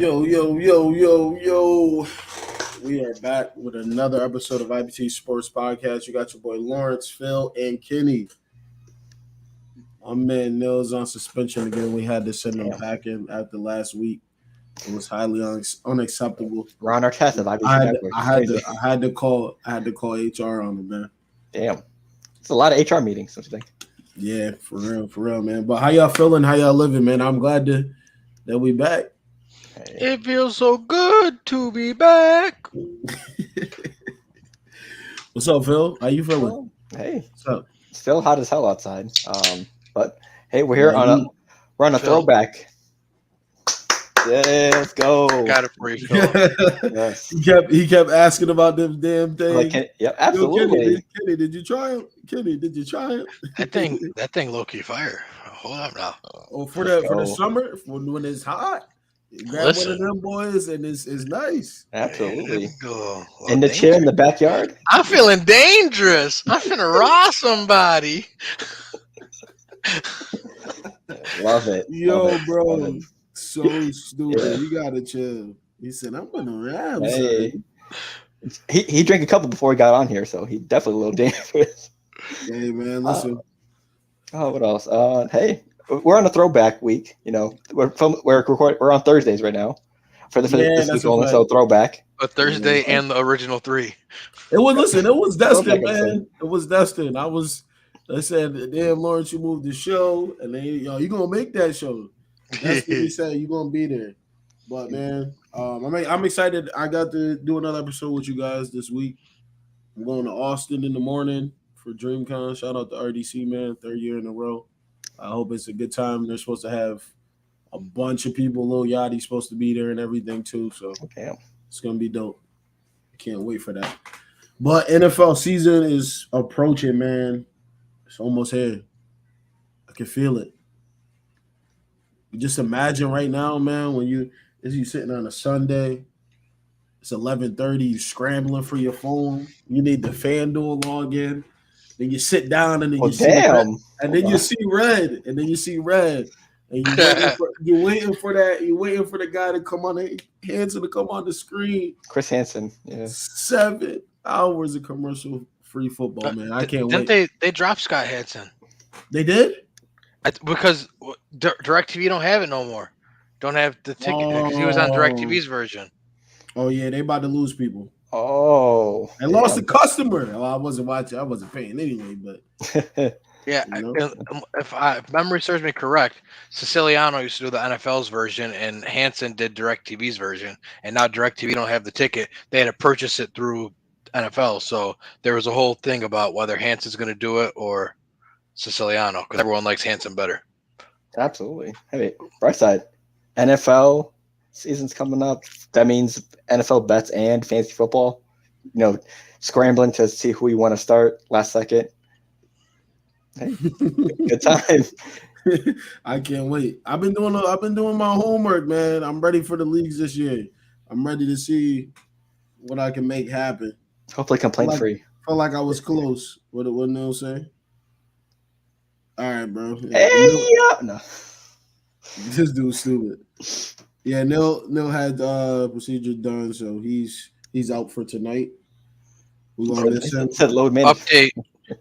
Yo, yo, yo, yo, yo. We are back with another episode of IBTE Sports Podcast. You got your boy Lawrence, Phil, and Kenny. My man Nils on suspension again. We had to send him back in after last week. It was highly unacceptable. We're on our test of IBTE Network. I had to call HR on him, man. Damn. It's a lot of HR meetings, don't you think? Yeah, for real, man. But how y'all feeling? How y'all living, man? I'm glad that we back. It feels so good to be back. What's up, Phil? How you feeling? Hey, what's up? Still hot as hell outside. But hey, we're here on a throwback. Yeah, let's go. Got it for you, Phil. Yes. He kept asking about them damn things. Yep, absolutely. Kenny, did you try it? Kenny, did you try it? That thing low key fire. Hold up now. Oh, for the summer, when it's hot. Grab one of them boys, and it's nice. Absolutely. Well, in the chair in the backyard. I'm feeling dangerous. I'm finna raw somebody. Love it. Yo, bro. So stupid. Yeah. You gotta chill. He said, I'm gonna rap. Hey. He drank a couple before he got on here, so he definitely a little dangerous. Hey man, listen. What else? Hey. We're on a throwback week, you know. We're on Thursdays right now for this week only, so throwback. A Thursday and the original 3. It was destined, man. It was destined. I said, damn, Lawrence, you moved the show, and then you gonna make that show. That's what he said. You gonna be there. But man, I'm excited. I got to do another episode with you guys this week. I'm going to Austin in the morning for DreamCon. Shout out to RDC, man. 3rd year in a row. I hope it's a good time. They're supposed to have a bunch of people. Lil Yachty's supposed to be there and everything too. So It's going to be dope. I can't wait for that. But NFL season is approaching, man. It's almost here. I can feel it. Just imagine right now, man, when you sitting on a Sunday, it's 11:30, you scrambling for your phone. You need the FanDuel login. Then you sit down and then you see red, and then you see red, and then you see red, and you're waiting for that. You're waiting for the guy to come on Hansen to come on the screen. Chris Hansen, yeah. 7 hours of commercial-free football, man. I can't wait. Didn't they dropped Scott Hansen? They did? Because DirecTV don't have it no more. Don't have the ticket because he was on DirecTV's version. Oh yeah, they about to lose people. Oh, I lost a customer. Well, I wasn't watching. I wasn't paying anyway, but yeah. If memory serves me correct, Siciliano used to do the NFL's version, and Hansen did DirecTV's version. And now DirecTV don't have the ticket; they had to purchase it through NFL. So there was a whole thing about whether Hansen's going to do it or Siciliano, because everyone likes Hansen better. Absolutely. Hey, right side, NFL season's coming up. That means NFL bets and fantasy football. You know, scrambling to see who you want to start last second. Hey, good time. I can't wait. I've been doing my homework, man. I'm ready for the leagues this year. I'm ready to see what I can make happen. Hopefully, complaint free. Felt like I was close. What Neil say? All right, bro. No. This dude's stupid. Yeah, Neil had procedure done, so he's out for tonight. We're gonna miss him. Update: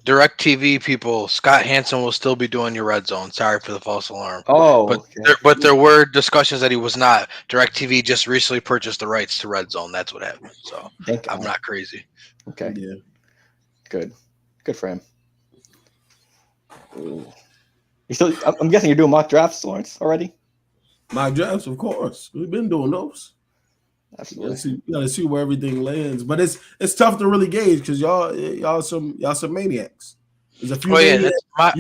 DirecTV people, Scott Hansen will still be doing your red zone. Sorry for the false alarm. But there were discussions that he was not. DirecTV just recently purchased the rights to red zone. That's what happened. So I'm not crazy. Okay. Yeah. Good for him. I'm guessing you're doing mock drafts, Lawrence, already? Mock drafts, of course. We've been doing those. Absolutely. You gotta see where everything lands. But it's tough to really gauge because y'all some maniacs. There's a few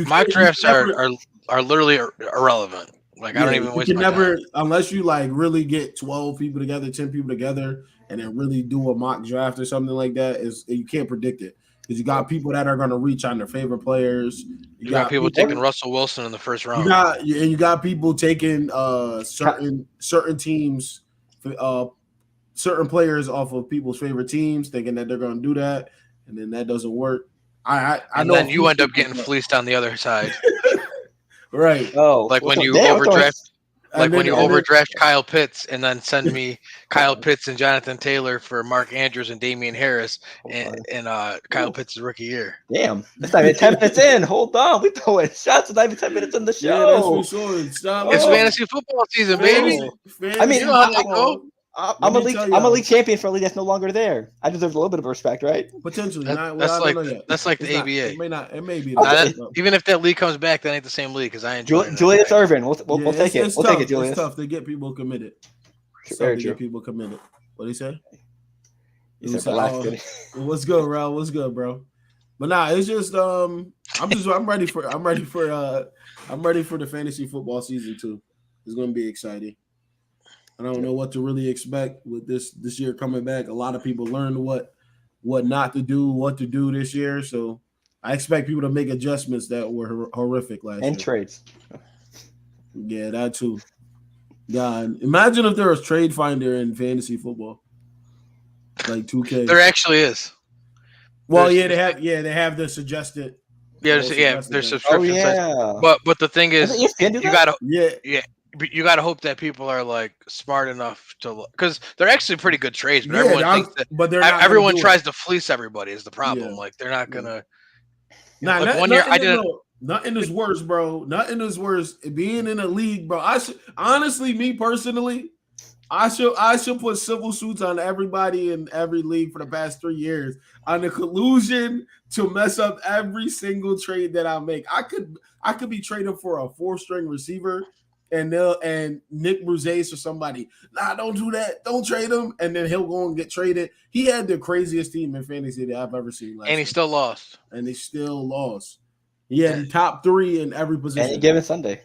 mock drafts are literally irrelevant. Like I don't even waste my time. Unless you like really get 12 people together, 10 people together, and then really do a mock draft or something like that, you can't predict it. Because you got people that are going to reach on their favorite players. You got people taking Russell Wilson in the first round. You got people taking certain teams, certain players off of people's favorite teams, thinking that they're going to do that, and then that doesn't work. I know. Then you end up getting fleeced on the other side. Right. Oh, like when you overdraft. Like when you overdraft Kyle Pitts and then send me Kyle Pitts and Jonathan Taylor for Mark Andrews and Damian Harris and Kyle Pitts' rookie year. Damn, it's not even 10 minutes in. Hold on, we throwing shots. It's not even 10 minutes in the show. Yeah, that's for sure. It's fantasy football season, baby. I mean, you know how they go. I'm a league champion for a league that's no longer there. I deserve a little bit of respect, right? Potentially. That's like the ABA. It may be. Even if that league comes back, that ain't the same league because I enjoy it. Julius Ervin. We'll take it. We'll take it, Julius. It's tough to get people committed. Get people committed. What did he say? What's good, Raul? What's good, bro? But nah, it's just I'm ready for the fantasy football season too. It's gonna be exciting. I don't know what to really expect with this year coming back. A lot of people learned what not to do, what to do this year. So I expect people to make adjustments that were horrific last year. And trades. Yeah, that too. God, imagine if there was Trade Finder in fantasy football, like 2K. There actually is. Well, they have the suggested. Yeah, there's subscription sites. But the thing is, you gotta hope that people are like smart enough to, because they're actually pretty good trades, but everyone thinks that. But everyone tries to fleece everybody is the problem. Yeah. Like they're not gonna. Nothing is worse, bro. Nothing is worse. Being in a league, bro. Me personally, I should put civil suits on everybody in every league for the past 3 years on the collusion to mess up every single trade that I make. I could be trading for a 4-string receiver and Nick Bruzeis or somebody. Nah, don't do that. Don't trade him. And then he'll go and get traded. He had the craziest team in fantasy that I've ever seen. And he still lost. He had top 3 in every position. Any given Sunday.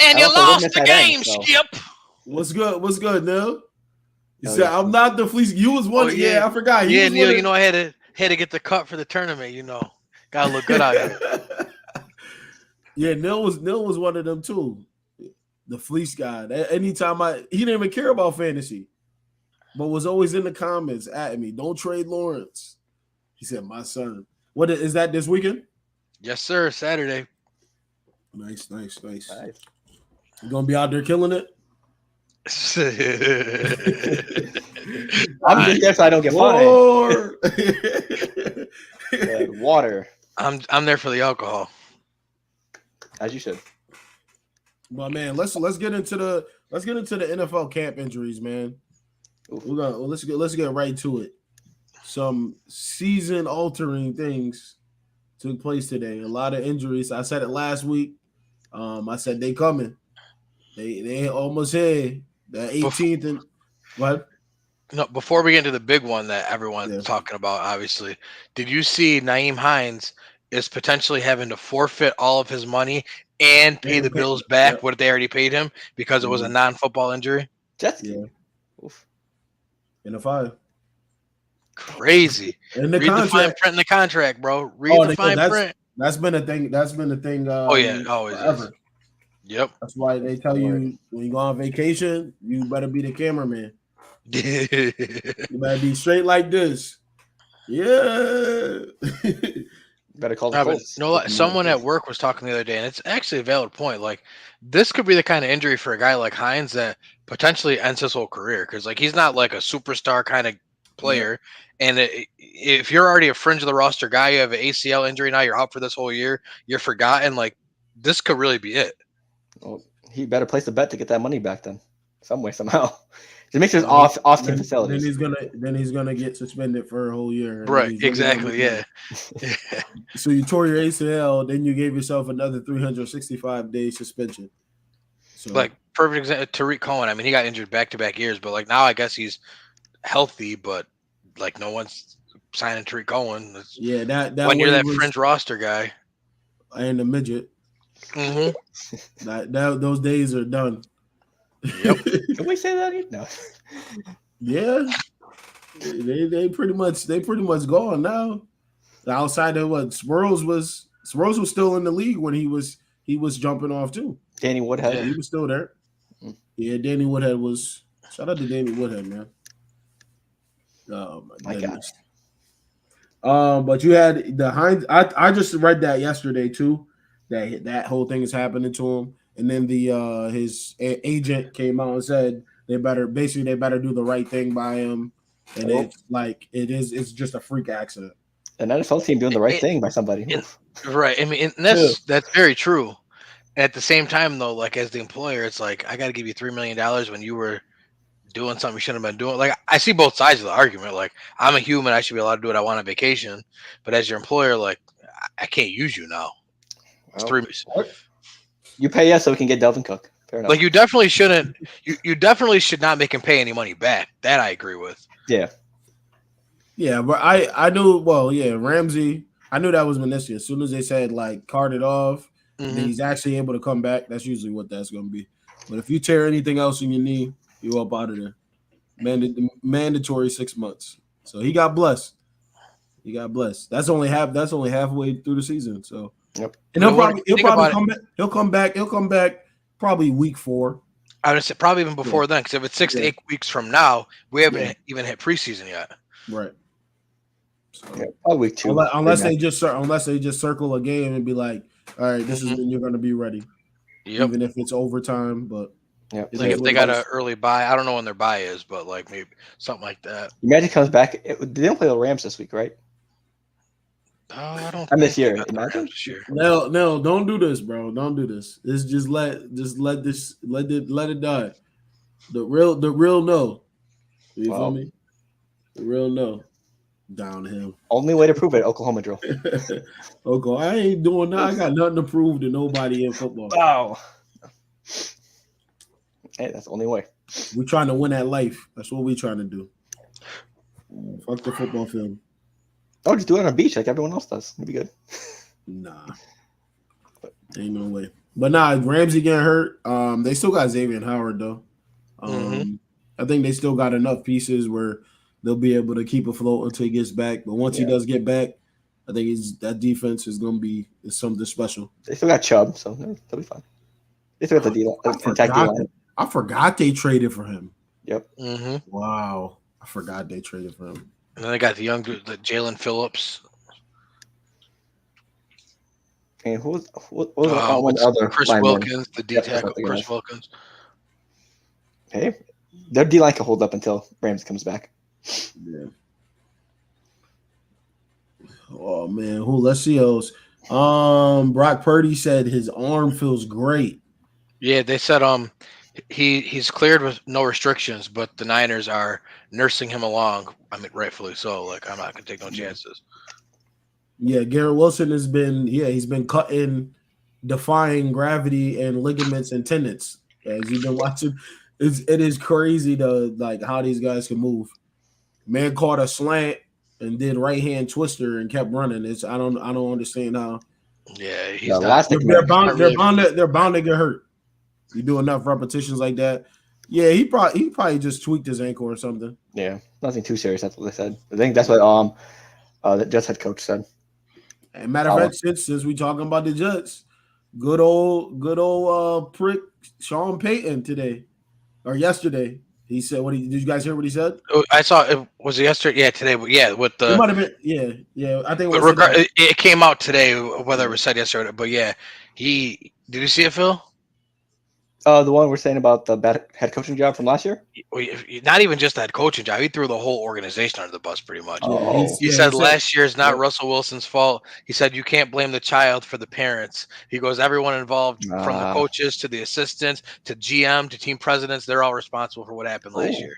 And you lost the game, Skip. What's good, Neil? You said I'm not the fleece. You was one. Yeah, I forgot. Neil, you know I had to get the cut for the tournament. You know, gotta look good out here. Yeah, Neil was one of them too. The fleece guy. Anytime he didn't even care about fantasy, but was always in the comments at me. Don't trade Lawrence. He said, "My son." What is that this weekend? Yes, sir. Saturday. Nice. You gonna be out there killing it? I'm just there so I don't get fined. Water. I'm there for the alcohol. As you should. But man, let's get into the NFL camp injuries, man. Let's get right to it. Some season altering things took place today. A lot of injuries. I said it last week. I said they coming. They almost here. The 18th and what? No, before we get into the big one that everyone's talking about, obviously, did you see Nyheim Hines is potentially having to forfeit all of his money and pay the Bills back what they already paid him because it was a non-football injury? Oof. In a 5. Crazy. Read the fine print in the contract, bro. Read the fine print. That's been a thing. Always forever. Is. Yep. That's why they tell you when you go on vacation, you better be the cameraman. You better be straight like this. Yeah. Better call the Colts. Someone at work was talking the other day, and it's actually a valid point. Like, this could be the kind of injury for a guy like Hines that potentially ends his whole career because, like, he's not like a superstar kind of player. Yeah. And if you're already a fringe of the roster guy, you have an ACL injury now, you're out for this whole year, you're forgotten. Like, this could really be it. Well, he better place a bet to get that money back then, some way, somehow. To make sure it's off team facilities. Then he's gonna get suspended for a whole year. Right, exactly. Yeah. So you tore your ACL, then you gave yourself another 365-day suspension. So, like, perfect example, Tariq Cohen. I mean, he got injured back-to-back years, but like now I guess he's healthy, but like no one's signing Tariq Cohen. Yeah, that when you're that fringe roster guy and the midget. Mm-hmm. Those days are done. Yep. Can we say that? No. Yeah. They pretty much gone now. Outside of what Sproles was still in the league when he was jumping off too. Danny Woodhead. Yeah, he was still there. Yeah, Danny Woodhead was. Shout out to Danny Woodhead, man. Oh my goodness. But you had the Hines. I just read that yesterday too. That whole thing is happening to him. and then his agent came out and said they better do the right thing by him, and it's just a freak accident. An NFL team doing the right thing by somebody. Right. I mean, and that's very true. At the same time, though, like as the employer, it's like I got to give you $3 million when you were doing something you shouldn't have been doing. Like I see both sides of the argument. Like I'm a human, I should be allowed to do what I want on vacation. But as your employer, like I can't use you now. It's Well, 3. You pay us so we can get Delvin Cook. Fair enough. Like you definitely shouldn't. You definitely should not make him pay any money back. That I agree with. Yeah. Yeah, but I knew. Well, yeah, Ramsey. I knew that was meniscus. As soon as they said like card it off, and he's actually able to come back. That's usually what that's going to be. But if you tear anything else in your knee, you're up out of there. Mandatory 6 months. So he got blessed. That's only halfway through the season. So yep. And he'll probably come back. He'll come back probably week 4. I would say probably even before then, because if it's 6 to 8 weeks from now, we haven't even hit preseason yet. Right. So, probably week 2. Unless they just circle a game and be like, all right, this is when you're going to be ready. Yep. Even if it's overtime, but like if they got an early bye, I don't know when their bye is, but like maybe something like that. Imagine comes back. They don't play the Rams this week, right? I don't. This year. Imagine. No, don't do this, bro. Don't do this. It's just let it die. The real no. You feel me? The real no. Down him. Only way to prove it, Oklahoma drill. Okay, I ain't doing that. I got nothing to prove to nobody in football. Wow. Hey, that's the only way. We're trying to win at life. That's what we're trying to do. Fuck the football field. Oh, just do it on a beach like everyone else does. It'd be good. Nah. Ain't no way. But nah, Ramsey getting hurt. They still got Xavier Howard though. I think they still got enough pieces where they'll be able to keep afloat until he gets back. But once he does get back, I think that defense is going to be something special. They still got Chubb, so they'll be fine. They still got the I forgot they traded for him. Yep. Wow. I forgot they traded for him. And then they got the Jalen Phillips. And who was one other Chris Wilkins, the D tackle, Chris Wilkins. Hey, their D line can hold up until Ramsey comes back. Yeah. Oh man, let's see those. Brock Purdy said his arm feels great. Yeah, they said he's cleared with no restrictions, but the Niners are nursing him along. I mean, rightfully so. Like I'm not gonna take no chances. Yeah, Garrett Wilson he's been cutting, defying gravity and ligaments and tendons. As you've been watching, it is crazy like how these guys can move. Man caught a slant and did right hand twister and kept running. I don't understand how. Yeah, he's they're bound to get hurt. You do enough repetitions like that. Yeah, he probably just tweaked his ankle or something. Yeah, nothing too serious. That's what they said. I think that's what the Jets head coach said. And matter of fact, since we talking about the Jets, good old prick Sean Payton today or yesterday. He said, did you guys hear what he said? I saw it. Was it yesterday? Yeah, today. But yeah, with the. It might have been. Yeah. I think it came out today, whether it was said yesterday. But yeah, did you see it, Phil? The one we're saying about the bad head coaching job from last year? Not even just that coaching job. He threw the whole organization under the bus pretty much. He said last year is not Russell Wilson's fault. He said you can't blame the child for the parents. He goes, everyone involved from the coaches to the assistants to GM to team presidents, they're all responsible for what happened last year.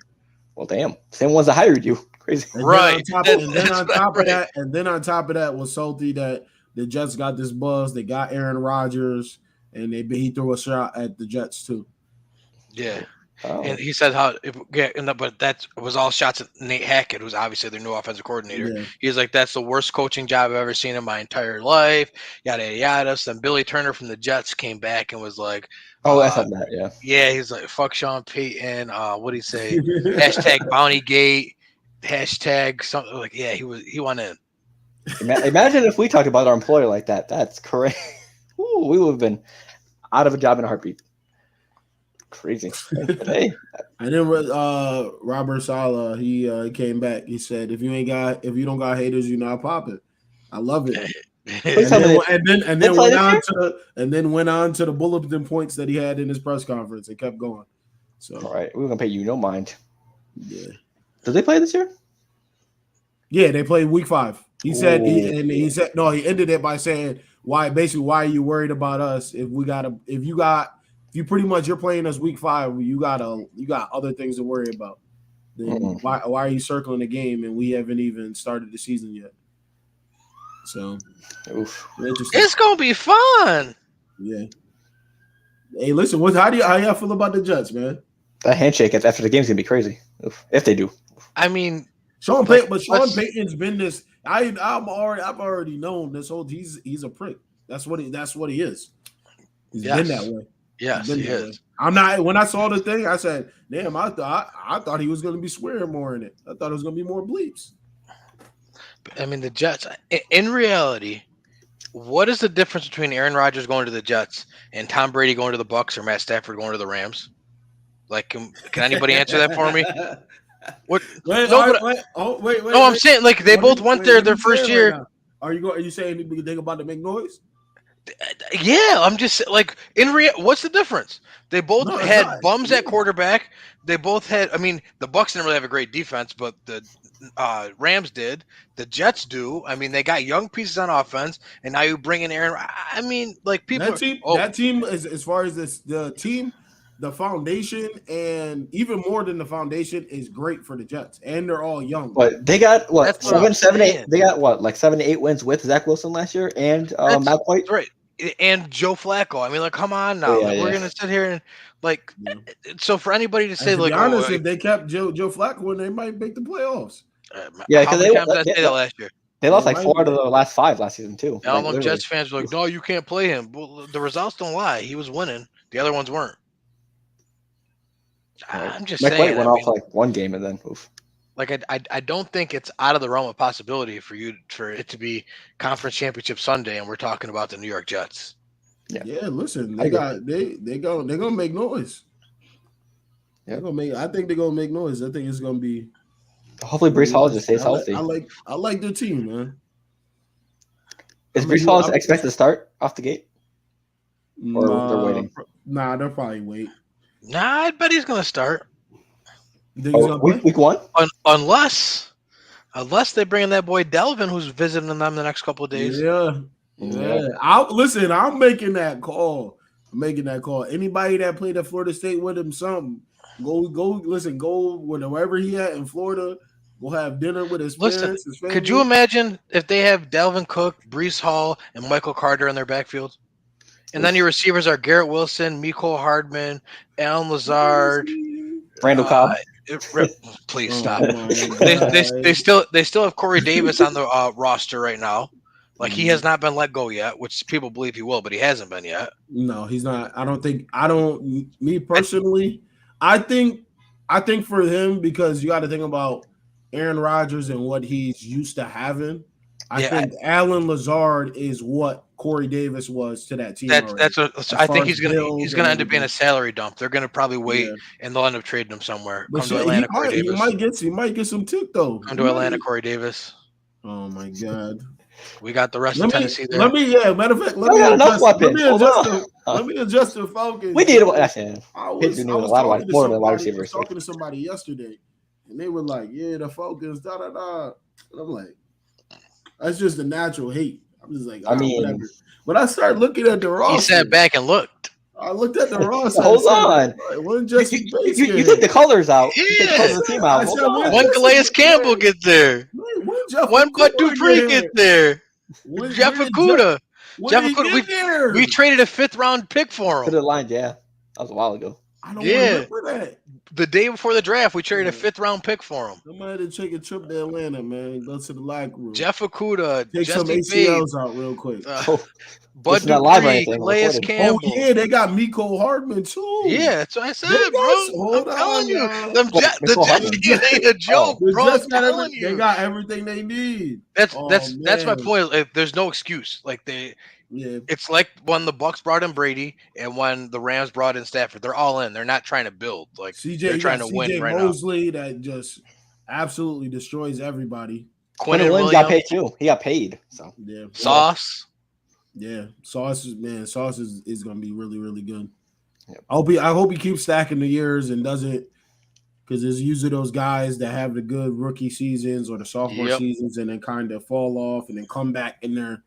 Well, damn. Same ones that hired you. Crazy. Right. And then on top of that was salty that the Jets got this buzz. They got Aaron Rodgers. And he threw a shot at the Jets too. Yeah, and he said but that was all shots at Nate Hackett, who's obviously their new offensive coordinator. Yeah. He's like, that's the worst coaching job I've ever seen in my entire life. Yada yada yada. So then Billy Turner from the Jets came back and was like, I said that. Yeah. Yeah, he's like, fuck Sean Payton. What did he say? Hashtag Bountygate. Hashtag something like. Yeah, he went in. Imagine if we talked about our employer like that. That's crazy. Ooh, we would have been out of a job in a heartbeat. Crazy. Hey. And then Robert Saleh, he came back. He said, if you don't got haters, you're not popping. I love it. and then went on to the bulletin points that he had in his press conference. It kept going. So all right, we're gonna pay you no mind. Yeah. Did they play this year? Yeah, they played week 5. He said he ended it by saying why are you worried about us if you pretty much you're playing us week 5, you got other things to worry about. Then why are you circling the game and we haven't even started the season yet? So it's gonna be fun. Yeah. Hey, listen, how y'all feel about the Jets, man? That handshake after the game's gonna be crazy. If they do. I mean, Sean Payton's been this. I've already known this whole. He's a prick. That's what he is. He's been that way. Yes, he is. I'm not. When I saw the thing, I said, "Damn!" I thought he was going to be swearing more in it. I thought it was going to be more bleeps. I mean, the Jets. In reality, what is the difference between Aaron Rodgers going to the Jets and Tom Brady going to the Bucs or Matt Stafford going to the Rams? Like, can anybody answer that for me? What? Wait. No, I'm saying like they both went there their first year. Right, are you saying anything about to make noise? Yeah, I'm just like what's the difference? They both had bums at quarterback. They both had. I mean, the Bucs didn't really have a great defense, but the Rams did. The Jets do. I mean, they got young pieces on offense, and now you bring in Aaron. I mean, like people. That team is as far as the team. The foundation, and even more than the foundation, is great for the Jets, and they're all young. But they got what 7, 8. They got what like 7 to 8 wins with Zach Wilson last year, and Matt White, right? And Joe Flacco. I mean, like, come on now, we're gonna sit here and like. So for anybody to say, like, honest, if they kept Joe Flacco, they might make the playoffs. Because they say that last year. They lost like 4 out of the last 5 last season too. All them Jets fans were like, "No, you can't play him." Well, the results don't lie. He was winning. The other ones weren't. I'm just saying. White went off like one game and then oof. Like I don't think it's out of the realm of possibility for it to be Conference Championship Sunday, and we're talking about the New York Jets. Yeah. Listen, they're gonna make noise. I think they're gonna make noise. I think it's gonna be. Hopefully, Breece Hall just stays healthy. I like their team, man. Is Breece Hall expected to start off the gate, or they're waiting? Nah, they'll probably wait. Nah, I bet he's going to start. You think he's gonna play? Week 1? Unless they bring in that boy Delvin, who's visiting them the next couple of days. Yeah. I'm making that call. Anybody that played at Florida State with him, go wherever he at in Florida. Go have dinner with his parents. His family. Could you imagine if they have Delvin Cook, Breece Hall, and Michael Carter in their backfield? And then your receivers are Garrett Wilson, Mecole Hardman, Allen Lazard, Randall Cobb. Please stop. They still have Corey Davis on the roster right now. Like he has not been let go yet, which people believe he will, but he hasn't been yet. No, he's not. Me personally, I think for him, because you got to think about Aaron Rodgers and what he's used to having. I think Allen Lazard is what Corey Davis was to that team. I think he's gonna end up being a salary dump. They're gonna probably wait and they'll end up trading him somewhere. Come to Atlanta, Corey Davis. He might get some tick though. Come to Atlanta, Corey Davis. Oh my God. We got the rest of Tennessee there. Matter of fact, let me adjust the Falcons. We need a wide receiver. Talking to somebody yesterday, and they were like, "Yeah, the Falcons, da da da." And I'm like, "That's just a natural hate." I'm just like, whatever. But I started looking at the roster. He sat back and looked. I looked at the roster. Hold on. You took the colors out. Yeah. You took the colors of the team out. When Calais Campbell get there. When Bud Dupree get there. Jeff Okuda. We traded a 5th round pick for him. To the line, yeah. That was a while ago. I don't remember that. The day before the draft, we traded a 5th round pick for him. I might have to take a trip to Atlanta, man. Go to the locker room. Jeff Okuda. Take some ACLs out real quick. Bud Dupree, Calais Campbell. Oh, yeah, they got Mecole Hardman, too. Yeah, that's what I said, bro. I'm telling you. The Jets ain't a joke, bro. They got everything they need. That's my point. There's no excuse. Like it's like when the Bucs brought in Brady and when the Rams brought in Stafford. They're all in. They're not trying to build. Like they're trying to win right now. Mosley that just absolutely destroys everybody. Quinn Williams got paid too. He got paid. So Sauce. Yeah, Sauce is going to be really, really good. Yep. I hope he keeps stacking the years and doesn't, because there's usually those guys that have the good rookie seasons or the sophomore seasons and then kind of fall off and then come back in their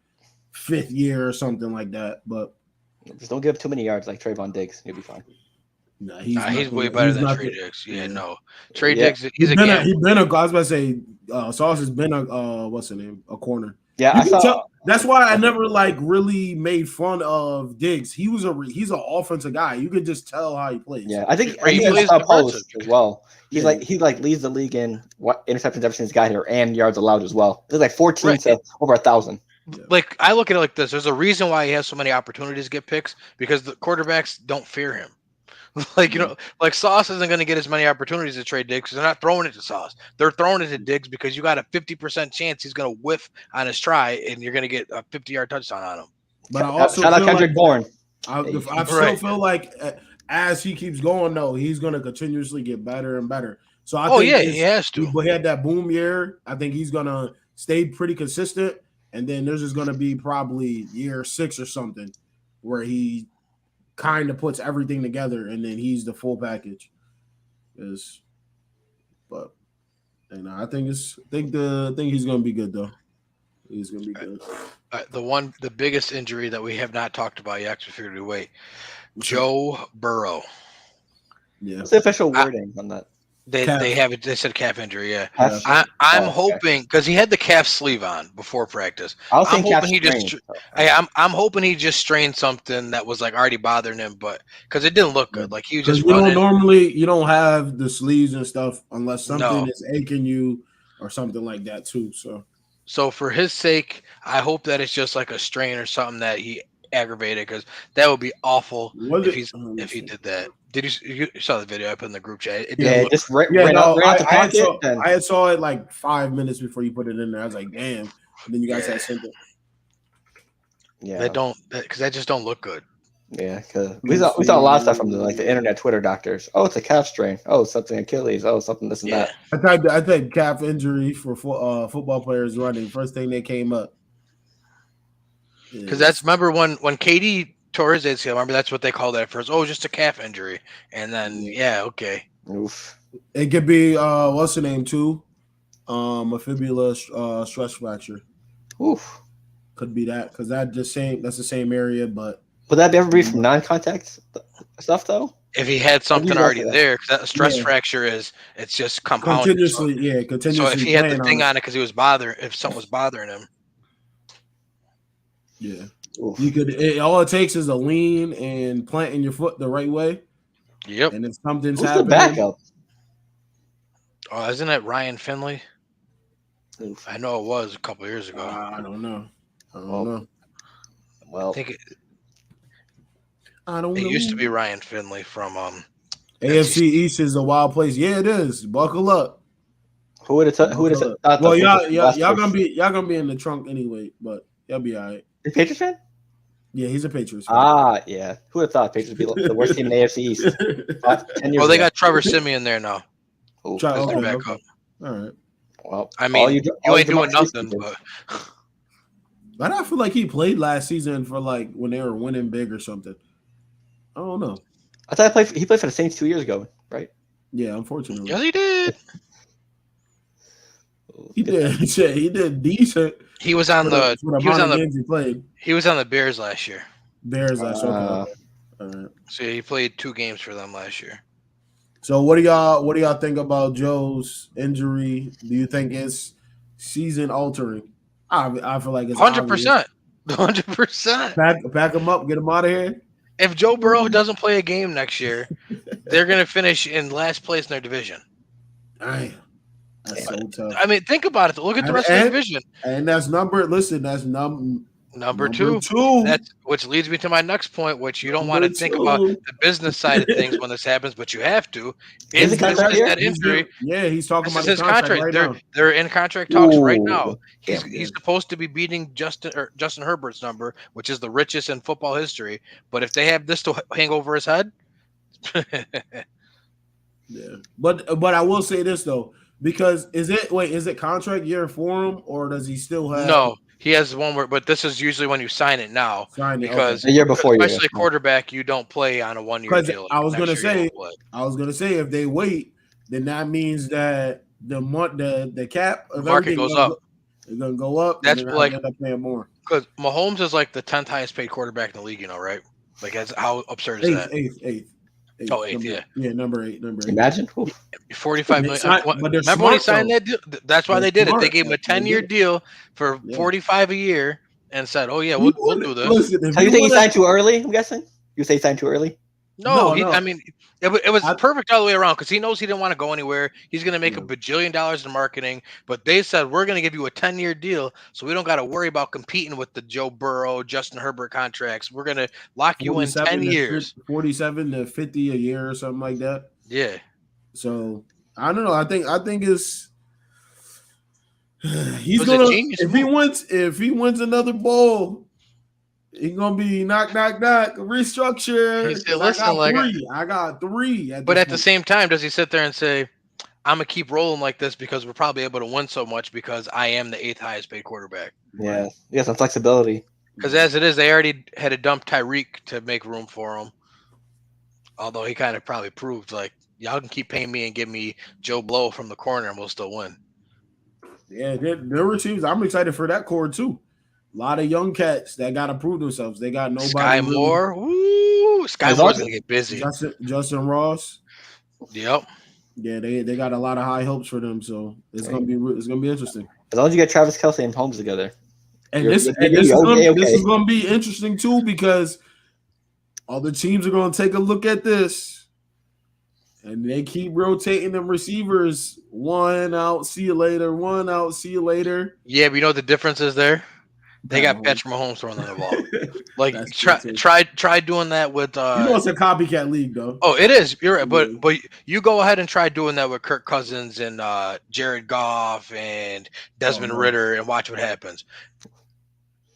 5th year or something like that. But just don't give too many yards like Trayvon Diggs. You'll be fine. Nah, he's way better than Trey Diggs. Yeah, no. Trey Yeah. Diggs, he's a gamble. I was about to say, Sauce has been a what's the name? A corner. Yeah, I saw. That's why I never like really made fun of Diggs. He's an offensive guy. You can just tell how he plays. Yeah, I think He he plays post as well. He's Yeah. he leads the league in what interceptions ever since he got here and yards allowed as well. There's like 14 to over 1,000. Like I look at it like this: there's a reason why he has so many opportunities to get picks because the quarterbacks don't fear him. Like like Sauce isn't going to get as many opportunities to trade Diggs because they're not throwing it to Sauce. They're throwing it to Diggs because you got a 50% chance he's going to whiff on his try, and you're going to get a 50-yard touchdown on him. But I also shout out Kendrick Bourne. I still feel like as he keeps going, though, he's going to continuously get better and better. So I think he has to. But he had that boom year. I think he's going to stay pretty consistent, and then there's just going to be probably year 6 or something where he kind of puts everything together, and then he's the full package. I think he's going to be good though. He's going to be good. The biggest injury that we have not talked about yet, we figured we'd wait. Joe Burrow. Yeah. What's the official wording on that? They said calf injury. Yeah. I'm hoping because he had the calf sleeve on before practice. I'm hoping he just strained something that was like already bothering him, but because it didn't look good. Like he was just you don't have the sleeves and stuff unless something is aching you or something like that too. So for his sake, I hope that it's just like a strain or something that he aggravated because that would be awful if he did that. Did you saw the video I put in the group chat? I had saw it like 5 minutes before you put it in there. I was like, damn. And then you guys had sent it. Yeah, that just don't look good. Yeah, because we saw a lot of stuff from the internet Twitter doctors. Oh, it's a calf strain. Oh, something Achilles. Oh, something this and that. I think calf injury for football players running. First thing that came up. Because remember when KD tore his ACL. Remember that's what they called that at first. Oh, just a calf injury, and then okay. Oof. It could be what's the name too? A fibula stress fracture. Oof. Could be that because that's the same area, but would that ever be from non-contact stuff though? If he had something already there, because that stress fracture it's just compounded. Continuously. So if he had the thing on it because if something was bothering him. Yeah. Oof. All it takes is a lean and planting your foot the right way. Yep. And if something's Who's happening. The backup? Oh, isn't it Ryan Finley? Oof. I know it was a couple years ago. I don't know. Well, It used to be Ryan Finley from AFC East is a wild place. Yeah, it is. Buckle up. Who would have thought? Well, y'all gonna be in the trunk anyway, but y'all be all right. The Patriots fan? Yeah, he's a Patriots fan. Yeah. Who would have thought Patriots would be the worst team in the AFC East? 10 years they ago. got Trevor Simeon there now. Back up. All right. Well, I mean, you ain't doing nothing. But I feel like he played last season for like when they were winning big or something. I don't know. I thought he played for the Saints 2 years ago, right? Yeah, unfortunately. Yes, he did. He did decent. He was on the games he played. He was on the Bears last year. Bears last year. All right. So he played 2 games for them last year. So what do y'all think about Joe's injury? Do you think it's season altering? I feel like it's 100%. 100%. Pack him up, get him out of here. If Joe Burrow doesn't play a game next year, they're going to finish in last place in their division. Damn. That's so tough. I mean, think about it. Look at the rest of the division. And that's number 2. Which leads me to my next point, which you don't want to think about the business side of things when this happens, but you have to. Is that injury? He's talking about his contract. Right they're in contract talks right now. He's supposed to be beating Justin Herbert's number, which is the richest in football history. But if they have this to hang over his head, yeah. But I will say this though. Because is it contract year for him, or does he still have? No, He has one where, but this is usually when you sign it now. Because the year before, especially quarterback, you don't play on a 1 year deal. I was gonna say if they wait, then that means that the cap of market goes up. It's gonna go up. That's and like end up paying more. Because Mahomes is like the 10th highest paid quarterback in the league, right? Like that's how absurd is that? Eighth. Oh, eighth, number eight. Imagine 45 million. Remember when he signed that deal? That's why they did it. They gave him a 10-year deal for 45 a year and said, "Oh yeah, we'll do this." Listen, so you think he signed too early? I'm guessing. You say he signed too early? No. I mean, it was perfect all the way around because he knows he didn't want to go anywhere. He's going to make $1 bajillion in marketing, but they said we're going to give you a 10-year deal, so we don't got to worry about competing with the Joe Burrow, Justin Herbert contracts. We're going to lock you in 10 years, 47 to 50 a year or something like that. Yeah. So I don't know. I think it's he's gonna if he wins another bowl. He's gonna be knock, restructure. I got three. But at the same time, does he sit there and say, "I'm gonna keep rolling like this because we're probably able to win so much because I am the 8th highest paid quarterback"? Yeah, some flexibility. Because as it is, they already had to dump Tyreek to make room for him. Although he kind of probably proved like y'all can keep paying me and give me Joe Blow from the corner and we'll still win. Yeah, there were teams. I'm excited for that core too. A lot of young cats that got to prove themselves. They got nobody. Sky Moore. Woo! Sky Moore's going to get busy. Justin Ross. Yep. Yeah, they got a lot of high hopes for them, so it's gonna be interesting. As long as you get Travis Kelce and Holmes together. And this is gonna be interesting too because other teams are gonna take a look at this. And they keep rotating them receivers. One out, see you later. One out, see you later. Yeah, but you know what the difference is there? They got Patrick Mahomes throwing the ball. Like try doing that with. It's a copycat league, though. Oh, it is. You're right, but you go ahead and try doing that with Kirk Cousins and Jared Goff and Desmond Ritter and watch what happens.